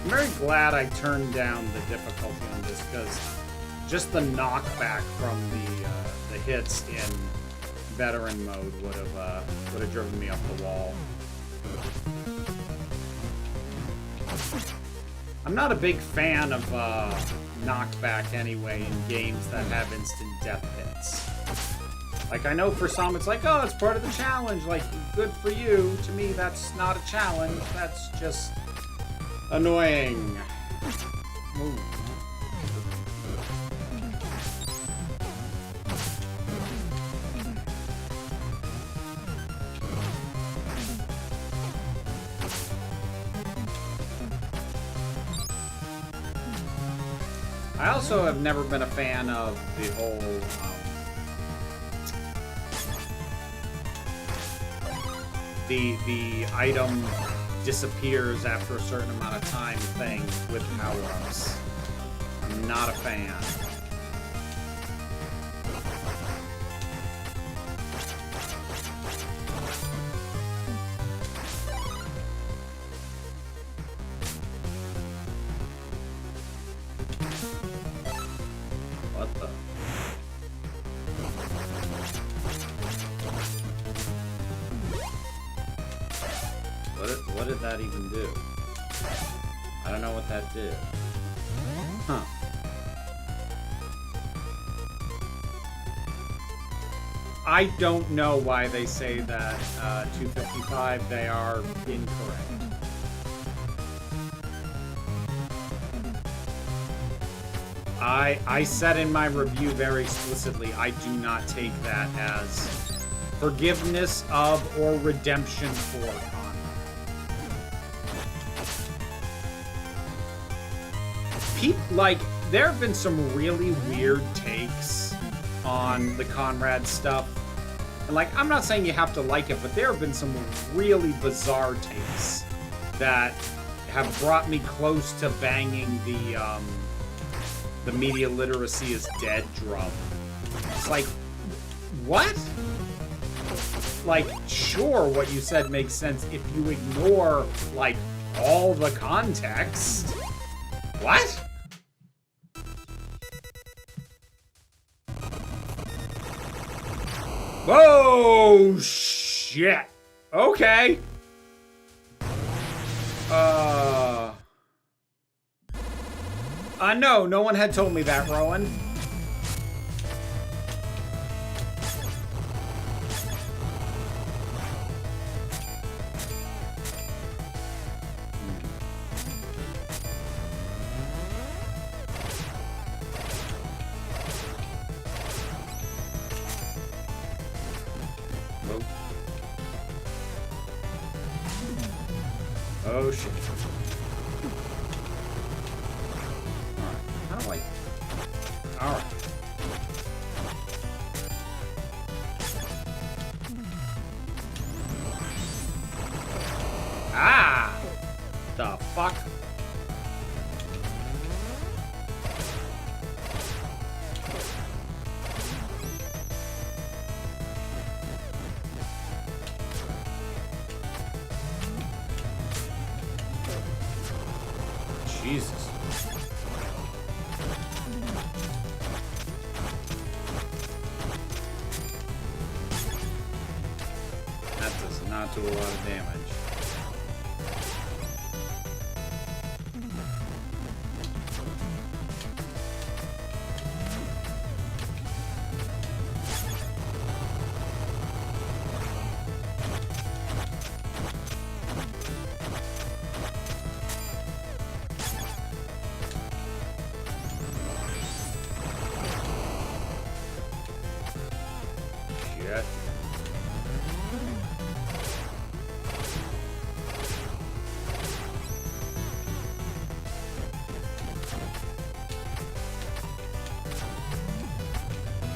Speaker 1: very glad I turned down the difficulty on this, because just the knockback from the hits in veteran mode would have driven me up the wall. I'm not a big fan of knockback anyway in games that have instant death hits. Like, I know for some it's like, oh, it's part of the challenge, like, good for you. To me, that's not a challenge, that's just annoying. Ooh. I also have never been a fan of the whole the item disappears after a certain amount of time thing with power-ups. I'm not a fan. What the? What did that even do? I don't know what that did. Huh. I don't know why they say that 255, they are incorrect. I said in my review very explicitly, I do not take that as forgiveness of or redemption for Conrad. Like, there have been some really weird takes on the Conrad stuff. And, like, I'm not saying you have to like it, but there have been some really bizarre takes that have brought me close to banging the The media literacy is dead drum. It's like, what? Like, sure, what you said makes sense if you ignore, like, all the context. What? Whoa, shit. Okay. No one had told me that, Rowan. Oh shit. Alright, how do I... Alright. Ah! The fuck? Jesus. That does not do a lot of damage.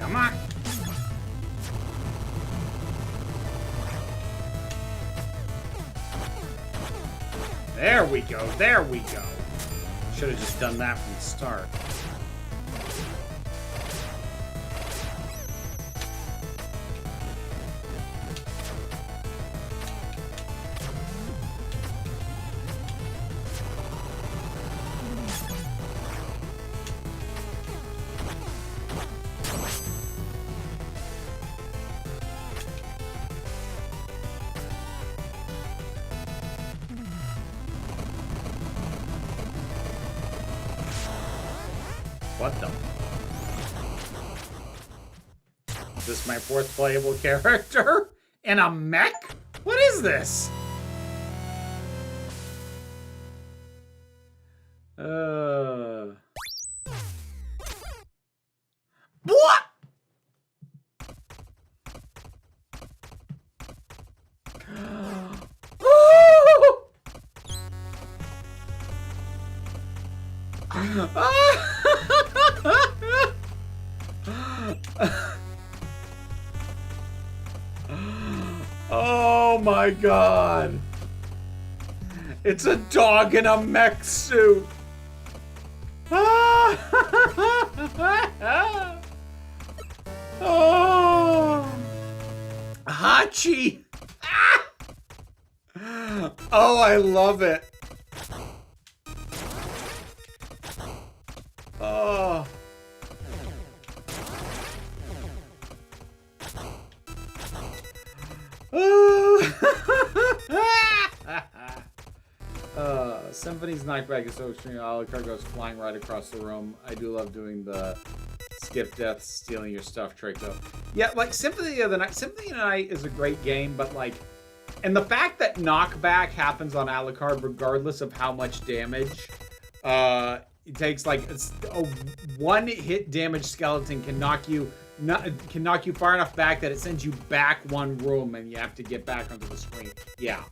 Speaker 1: Come on. There we go. There we go. Should have just done that from the start. What the? Is this my fourth playable character? In a mech? What is this? What? Oh my god. It's a dog in a mech suit. Oh. Hachi. Oh, I love it. Oh. Symphony's knockback is so extreme. Alucard goes flying right across the room. I do love doing the skip death, stealing your stuff trick though. Yeah, like Symphony of the Night. Symphony of the Night is a great game, but like, and the fact that knockback happens on Alucard regardless of how much damage, it takes like a one-hit damage skeleton can knock you far enough back that it sends you back one room and you have to get back onto the screen. Yeah.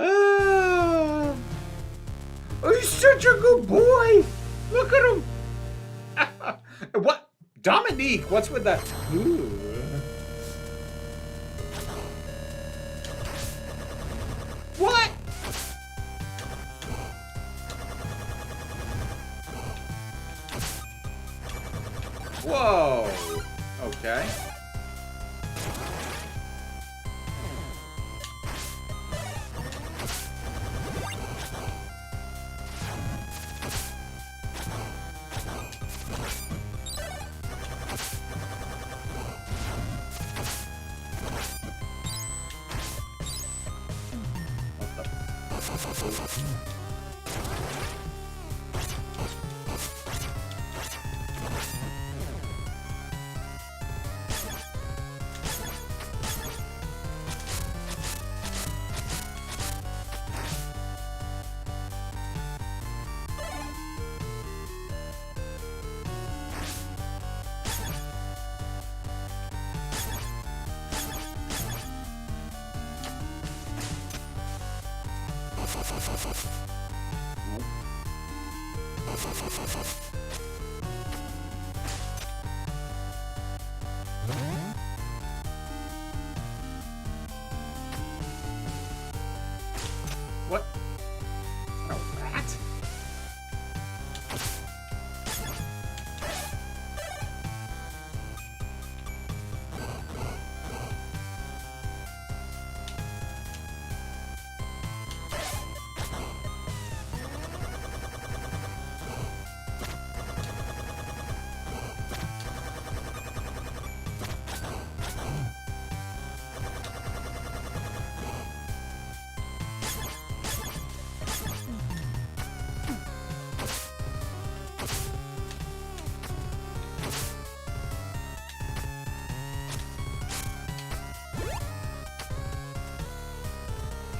Speaker 1: Oh, he's such a good boy. Look at him. What? Dominique, what's with that? Ooh. What? Whoa! Okay. What? A rat?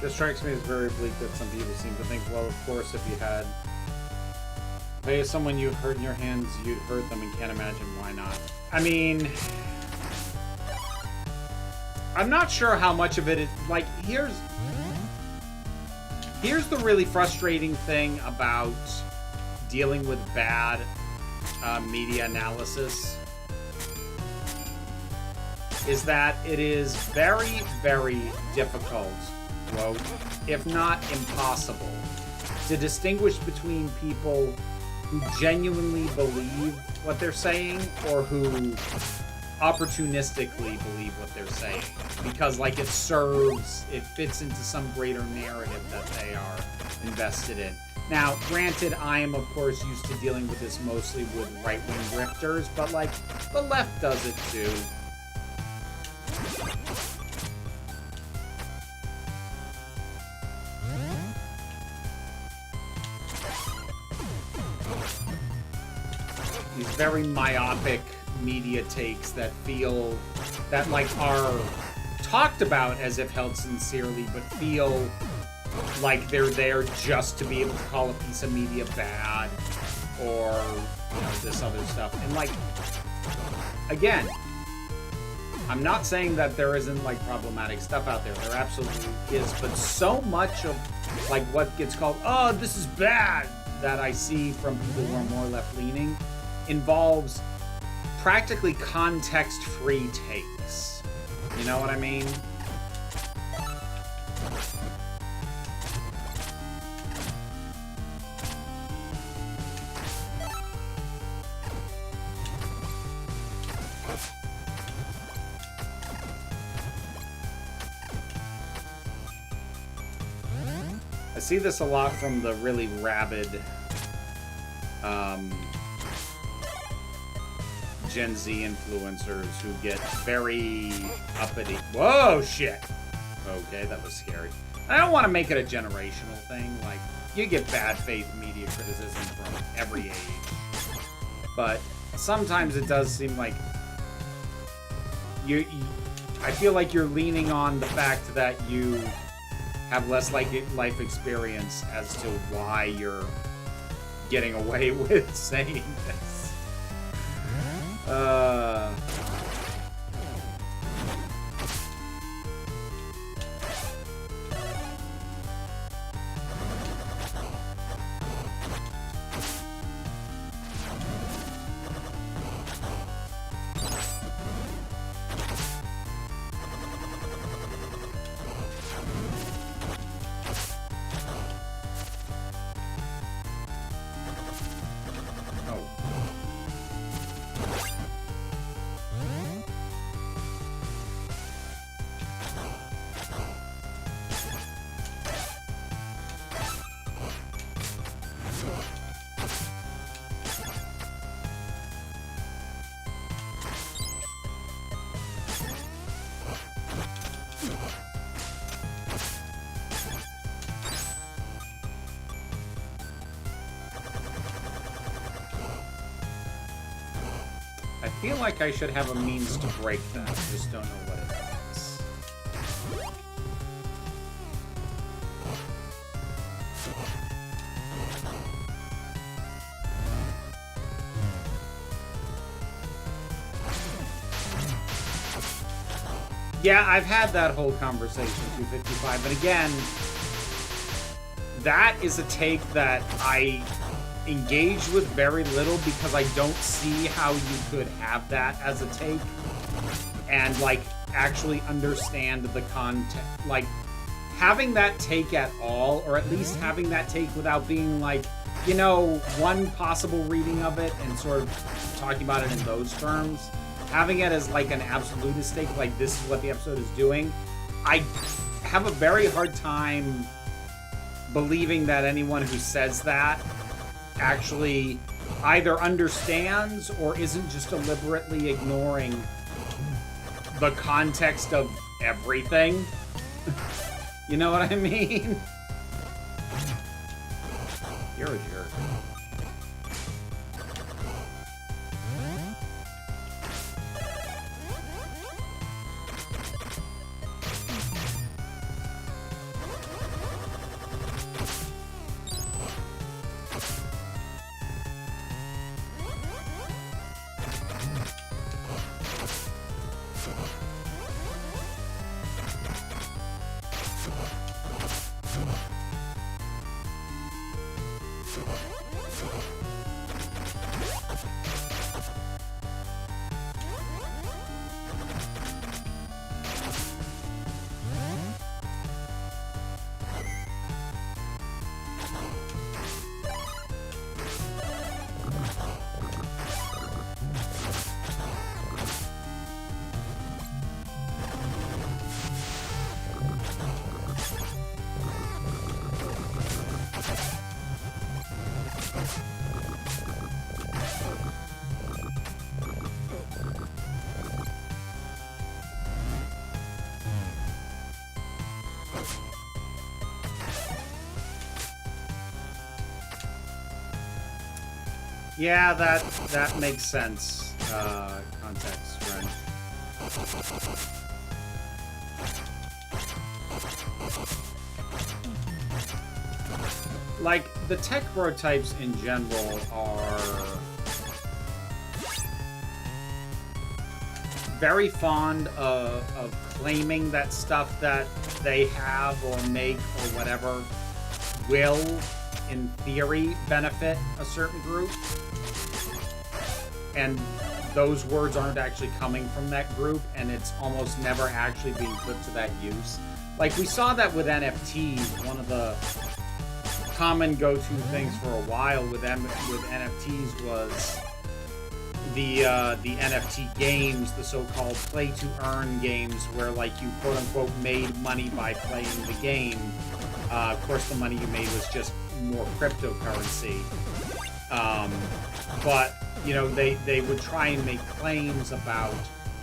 Speaker 1: Just strikes me as very bleak that some people seem to think, well, of course, if you had someone you hurt in your hands, you'd hurt them, and can't imagine why not. I mean, I'm not sure how much of it is, like, here's the really frustrating thing about dealing with bad media analysis, is that it is very, very difficult, well, if not impossible, to distinguish between people who genuinely believe what they're saying or who opportunistically believe what they're saying. Because, like, it fits into some greater narrative that they are invested in. Now, granted, I am, of course, used to dealing with this mostly with right-wing grifters, but, like, the left does it too. These very myopic media takes that feel that, like, are talked about as if held sincerely, but feel like they're there just to be able to call a piece of media bad or, you know, this other stuff. And, like, again, I'm not saying that there isn't, like, problematic stuff out there. There absolutely is. But so much of, like, what gets called, oh, this is bad, that I see from people who are more left-leaning involves practically context-free takes. You know what I mean? I see this a lot from the really rabid Gen Z influencers who get very uppity. Whoa, shit! Okay, that was scary. I don't want to make it a generational thing. Like, you get bad faith media criticism from every age. But sometimes it does seem like I feel like you're leaning on the fact that you have less life experience as to why you're getting away with saying this. feel like I should have a means to break that. I just don't know what it is. Yeah, I've had that whole conversation, 255, but again, that is a take that I engage with very little because I don't see how you could have that as a take and, like, actually understand the context. Like, having that take at all, or at least having that take without being, like, you know, one possible reading of it and sort of talking about it in those terms, having it as, like, an absolutist take, like, this is what the episode is doing, I have a very hard time believing that anyone who says that actually either understands or isn't just deliberately ignoring the context of everything. You know what I mean? You're a jerk. Yeah, that makes sense. Context, right? Like, the tech bro types in general are very fond of claiming that stuff that they have or make or whatever will, in theory, benefit a certain group. And those words aren't actually coming from that group, and it's almost never actually being put to that use. Like, we saw that with NFTs. One of the common go-to things for a while with NFTs was the NFT games, the so-called play-to-earn games, where, like, you quote-unquote made money by playing the game. Of course, the money you made was just more cryptocurrency. But, you know, they would try and make claims about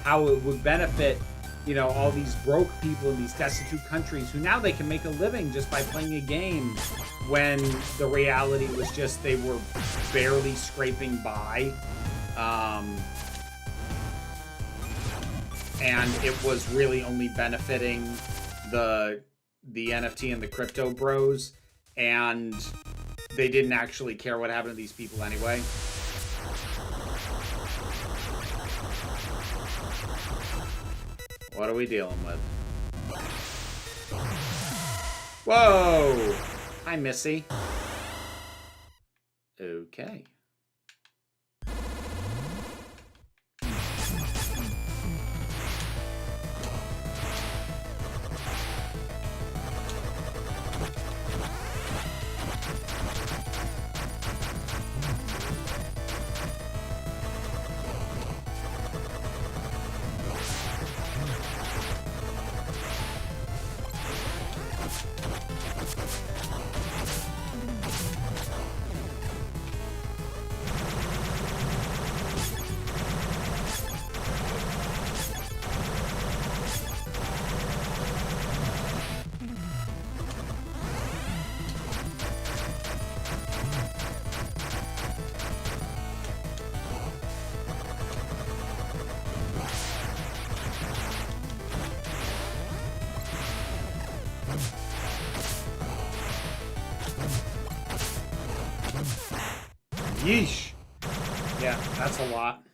Speaker 1: how it would benefit, you know, all these broke people in these destitute countries who now they can make a living just by playing a game, when the reality was just they were barely scraping by. And it was really only benefiting the NFT and the crypto bros, and they didn't actually care what happened to these people anyway. What are we dealing with? Whoa! Hi, Missy. Okay. Yeesh. Yeah, that's a lot.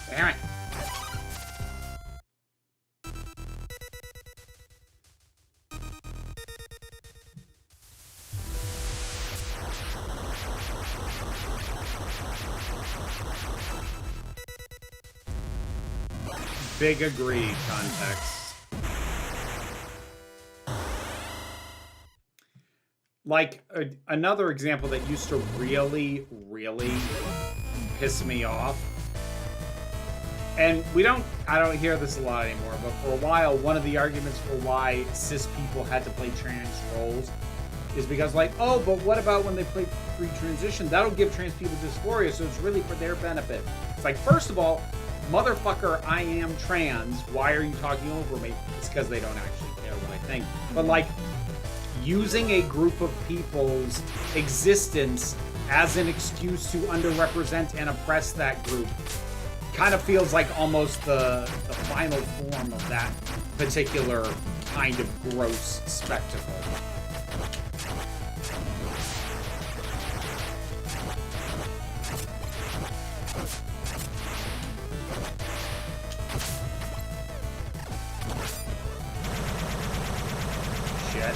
Speaker 1: Damn it. Big agree context. Like, another example that used to really, really piss me off. And I don't hear this a lot anymore, but for a while, one of the arguments for why cis people had to play trans roles is because, like, oh, but what about when they play free transition? That'll give trans people dysphoria, so it's really for their benefit. It's like, first of all, motherfucker, I am trans. Why are you talking over me? It's because they don't actually care what I think. But, like, using a group of people's existence as an excuse to underrepresent and oppress that group kind of feels like almost the final form of that particular kind of gross spectacle. Shit.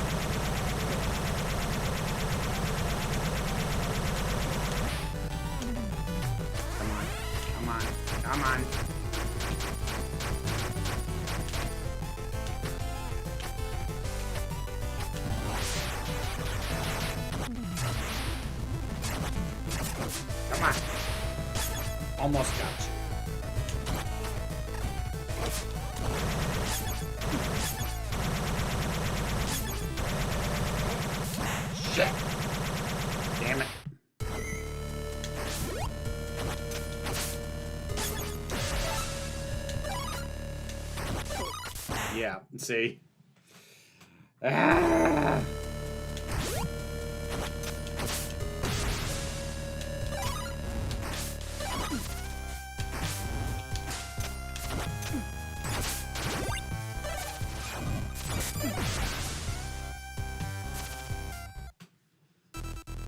Speaker 1: Come on. Come on. Come on. Come on. Almost got you. Shit. Damn it. Yeah, see? Ah.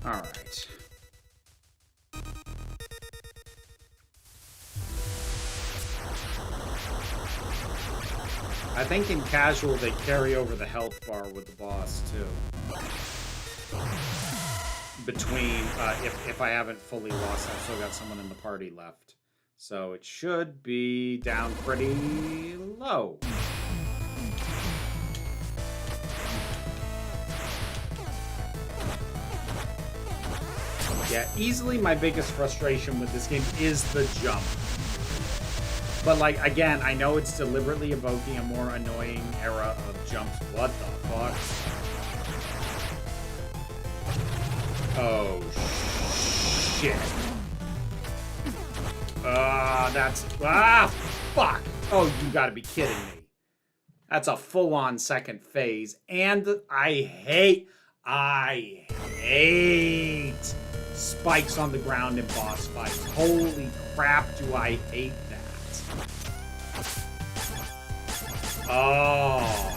Speaker 1: All right. I think in casual they carry over the health bar with the boss too. Between if I haven't fully lost, I've still got someone in the party left, so it should be down pretty low. Yeah, easily my biggest frustration with this game is the jump. But, like, again, I know it's deliberately evoking a more annoying era of jumps. What the fuck? Oh, shit. Fuck! Oh, you gotta be kidding me. That's a full-on second phase. And I hate spikes on the ground in boss fights. Holy crap, do I hate that. Oh.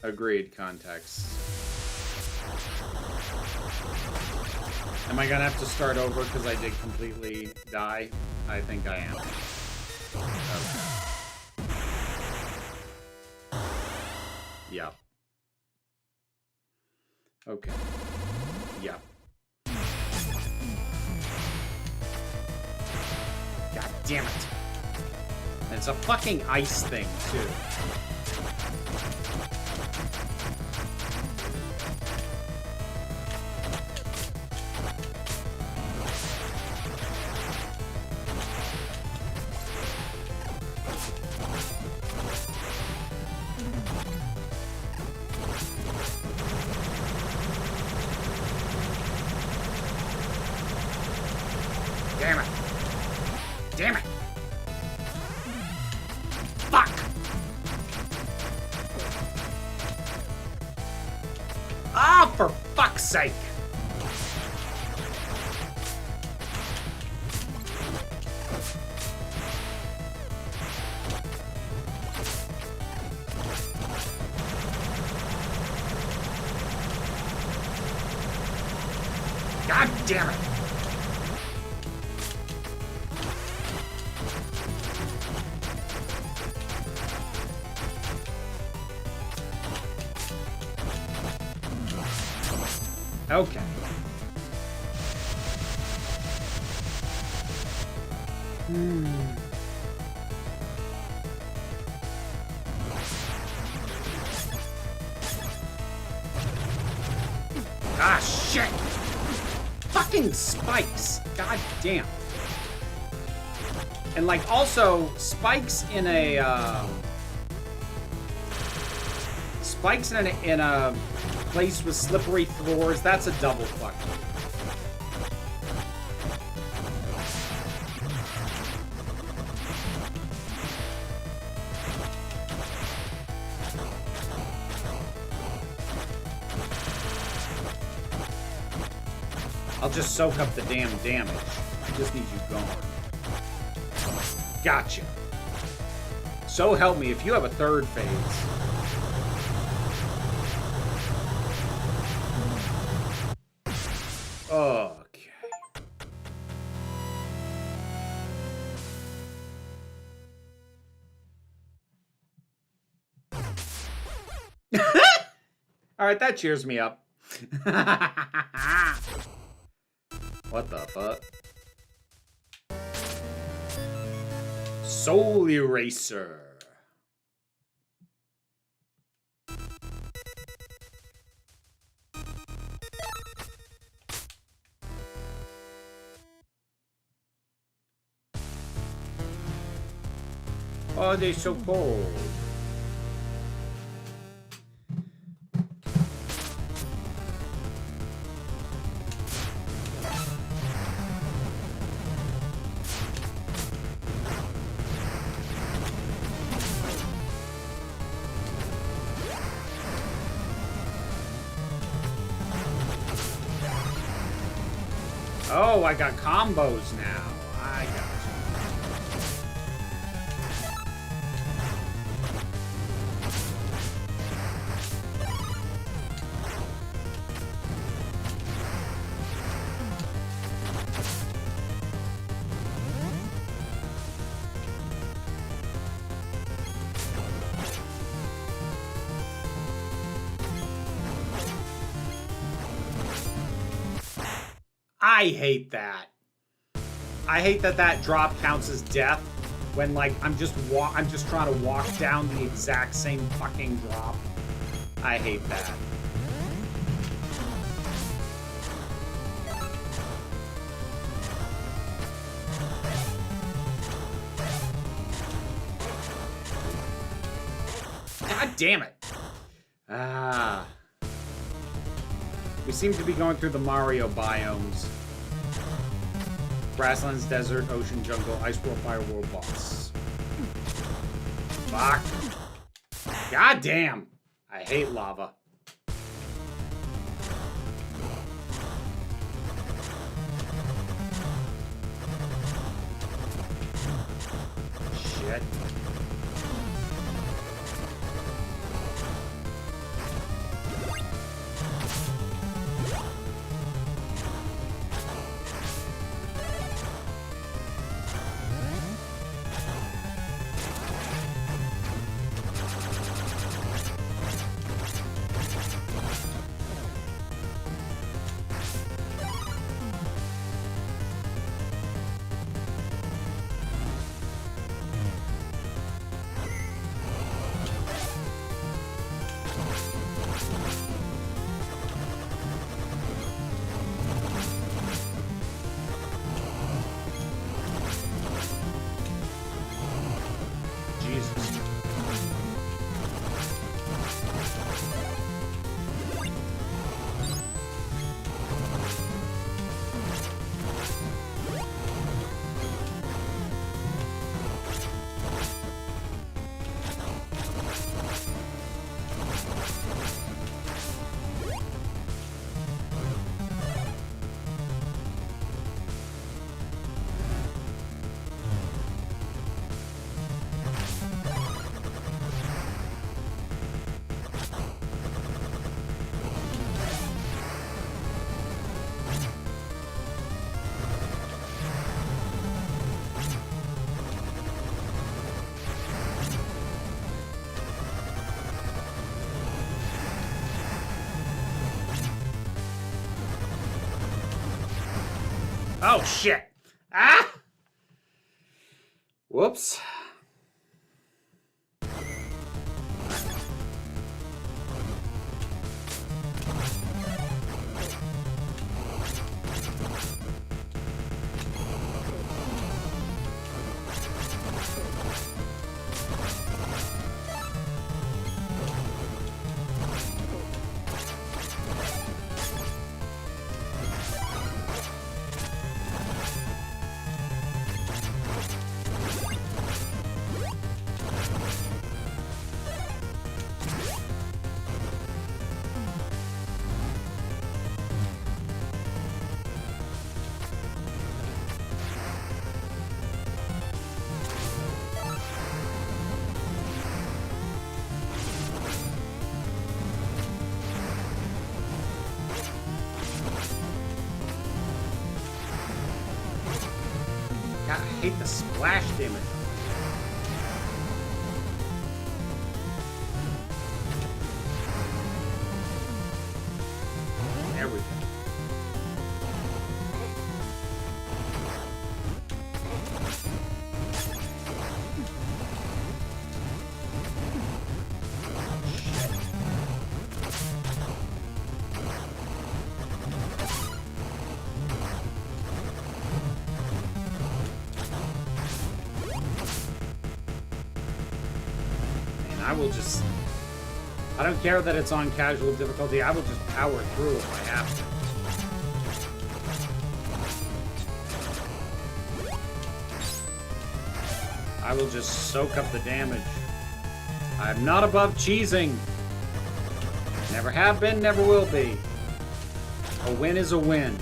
Speaker 1: Agreed, context. Am I gonna have to start over because I did completely die? I think I am. Okay. Yeah. Okay. Yeah. God damn it. And it's a fucking ice thing, too. Damn it. sake! God damn it! Okay. Ah, shit! Fucking spikes! God damn. And, like, also, spikes in a, spikes in a place with slippery floors, that's a double fuck. I'll just soak up the damn damage. I just need you gone. Gotcha. So help me, if you have a third phase. Okay. Alright, that cheers me up. What the fuck? Soul Eraser. Oh, they're so cold. Oh, I got combos now. I got I hate that. I hate that that drop counts as death when, like, I'm just trying to walk down the exact same fucking drop. I hate that. God damn it. Ah. We seem to be going through the Mario biomes. Grasslands, desert, ocean, jungle, ice world, fire world, boss. Fuck. God damn. I hate lava. Shit. Oh, shit. Ah! Whoops. God, I hate the splash damage. There we go. I will just... I don't care that it's on casual difficulty. I will just power through if I have to. I will just soak up the damage. I'm not above cheesing. Never have been, never will be. A win is a win.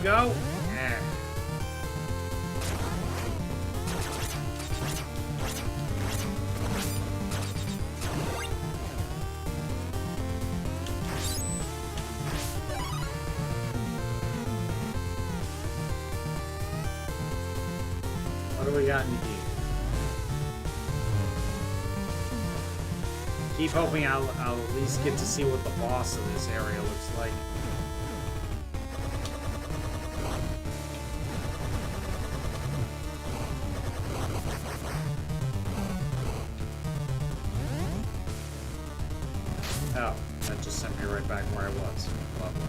Speaker 1: Go. Yeah. What do we got in here? Keep hoping I'll at least get to see what the boss of this area looks like. Oh, that just sent me right back where I was. Lovely.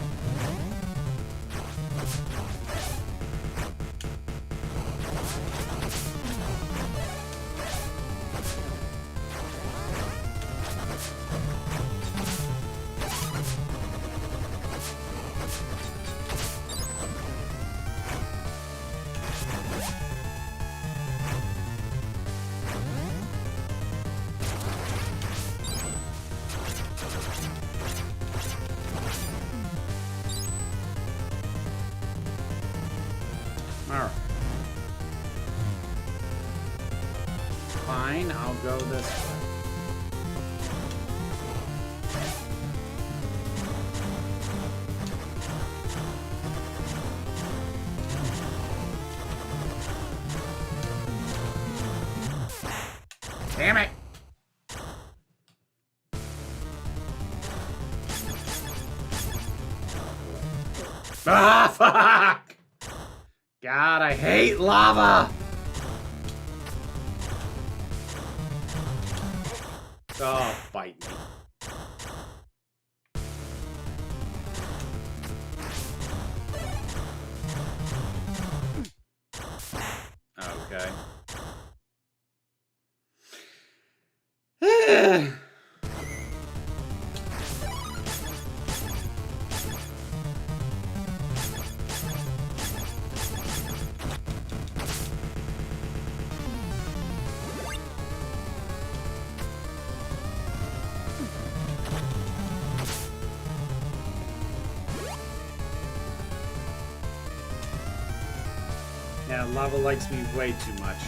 Speaker 1: Alright. Fine, I'll go this way. Damn it! Ah, fuck! God, I hate lava! Oh, bite me. Okay. Yeah, lava likes me way too much.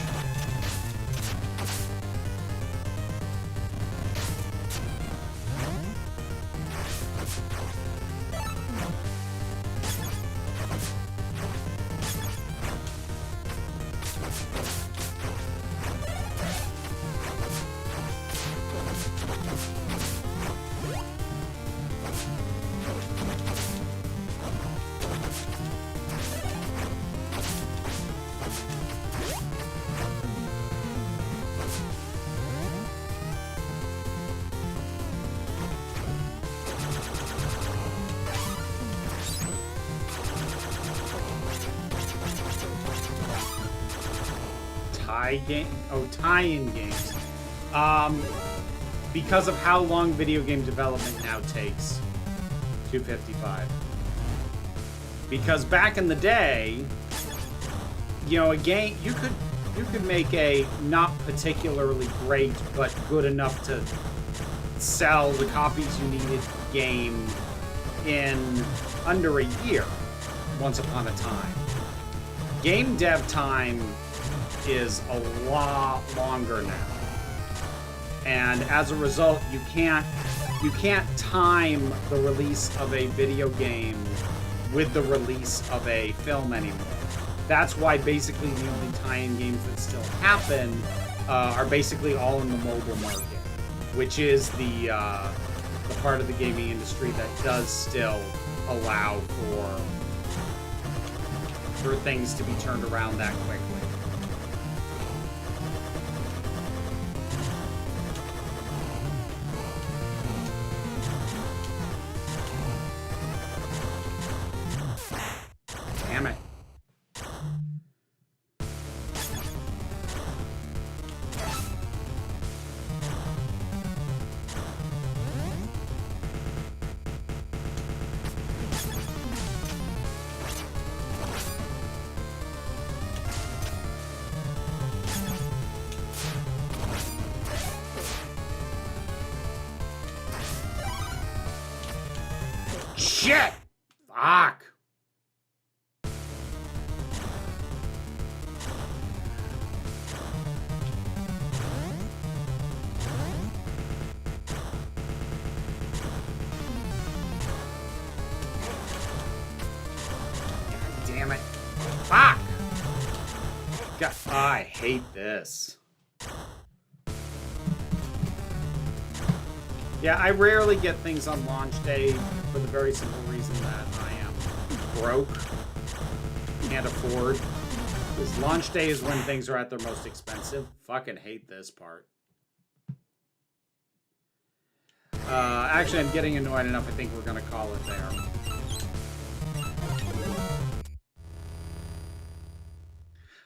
Speaker 1: Tie-in games. Because of how long video game development now takes. 255. Because back in the day, you know, a game you could make a not particularly great but good enough to sell the copies you needed game in under a year. Once upon a time, game dev time is a lot longer now, and as a result, you can't time the release of a video game with the release of a film anymore. That's why basically the only tie-in games that still happen are basically all in the mobile market, which is the part of the gaming industry that does still allow for things to be turned around that quickly. Damn it. Shit! Fuck! Damn it. Fuck! God, I hate this. Yeah, I rarely get things on launch day for the very simple reason that I am broke, can't afford. Because launch day is when things are at their most expensive. Fucking hate this part. Actually, I'm getting annoyed enough. I think we're gonna call it there.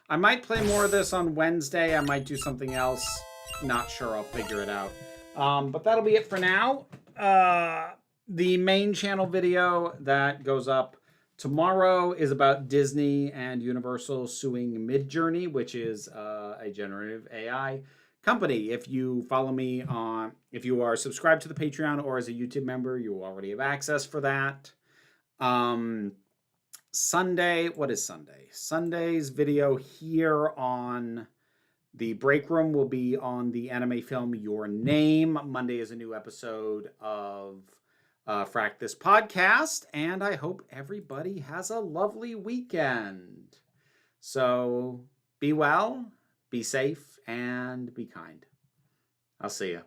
Speaker 1: I might play more of this on Wednesday. I might do something else. Not sure. I'll figure it out. But that'll be it for now. The main channel video that goes up tomorrow is about Disney and Universal suing Midjourney, which is a generative AI company. If you follow me on, if you are subscribed to the Patreon or as a YouTube member, you already have access for that. Sunday, what is Sunday? Sunday's video here on the break room will be on the anime film Your Name. Monday is a new episode of Frack This Podcast, and I hope everybody has a lovely weekend. So be well, be safe, and be kind. I'll see you.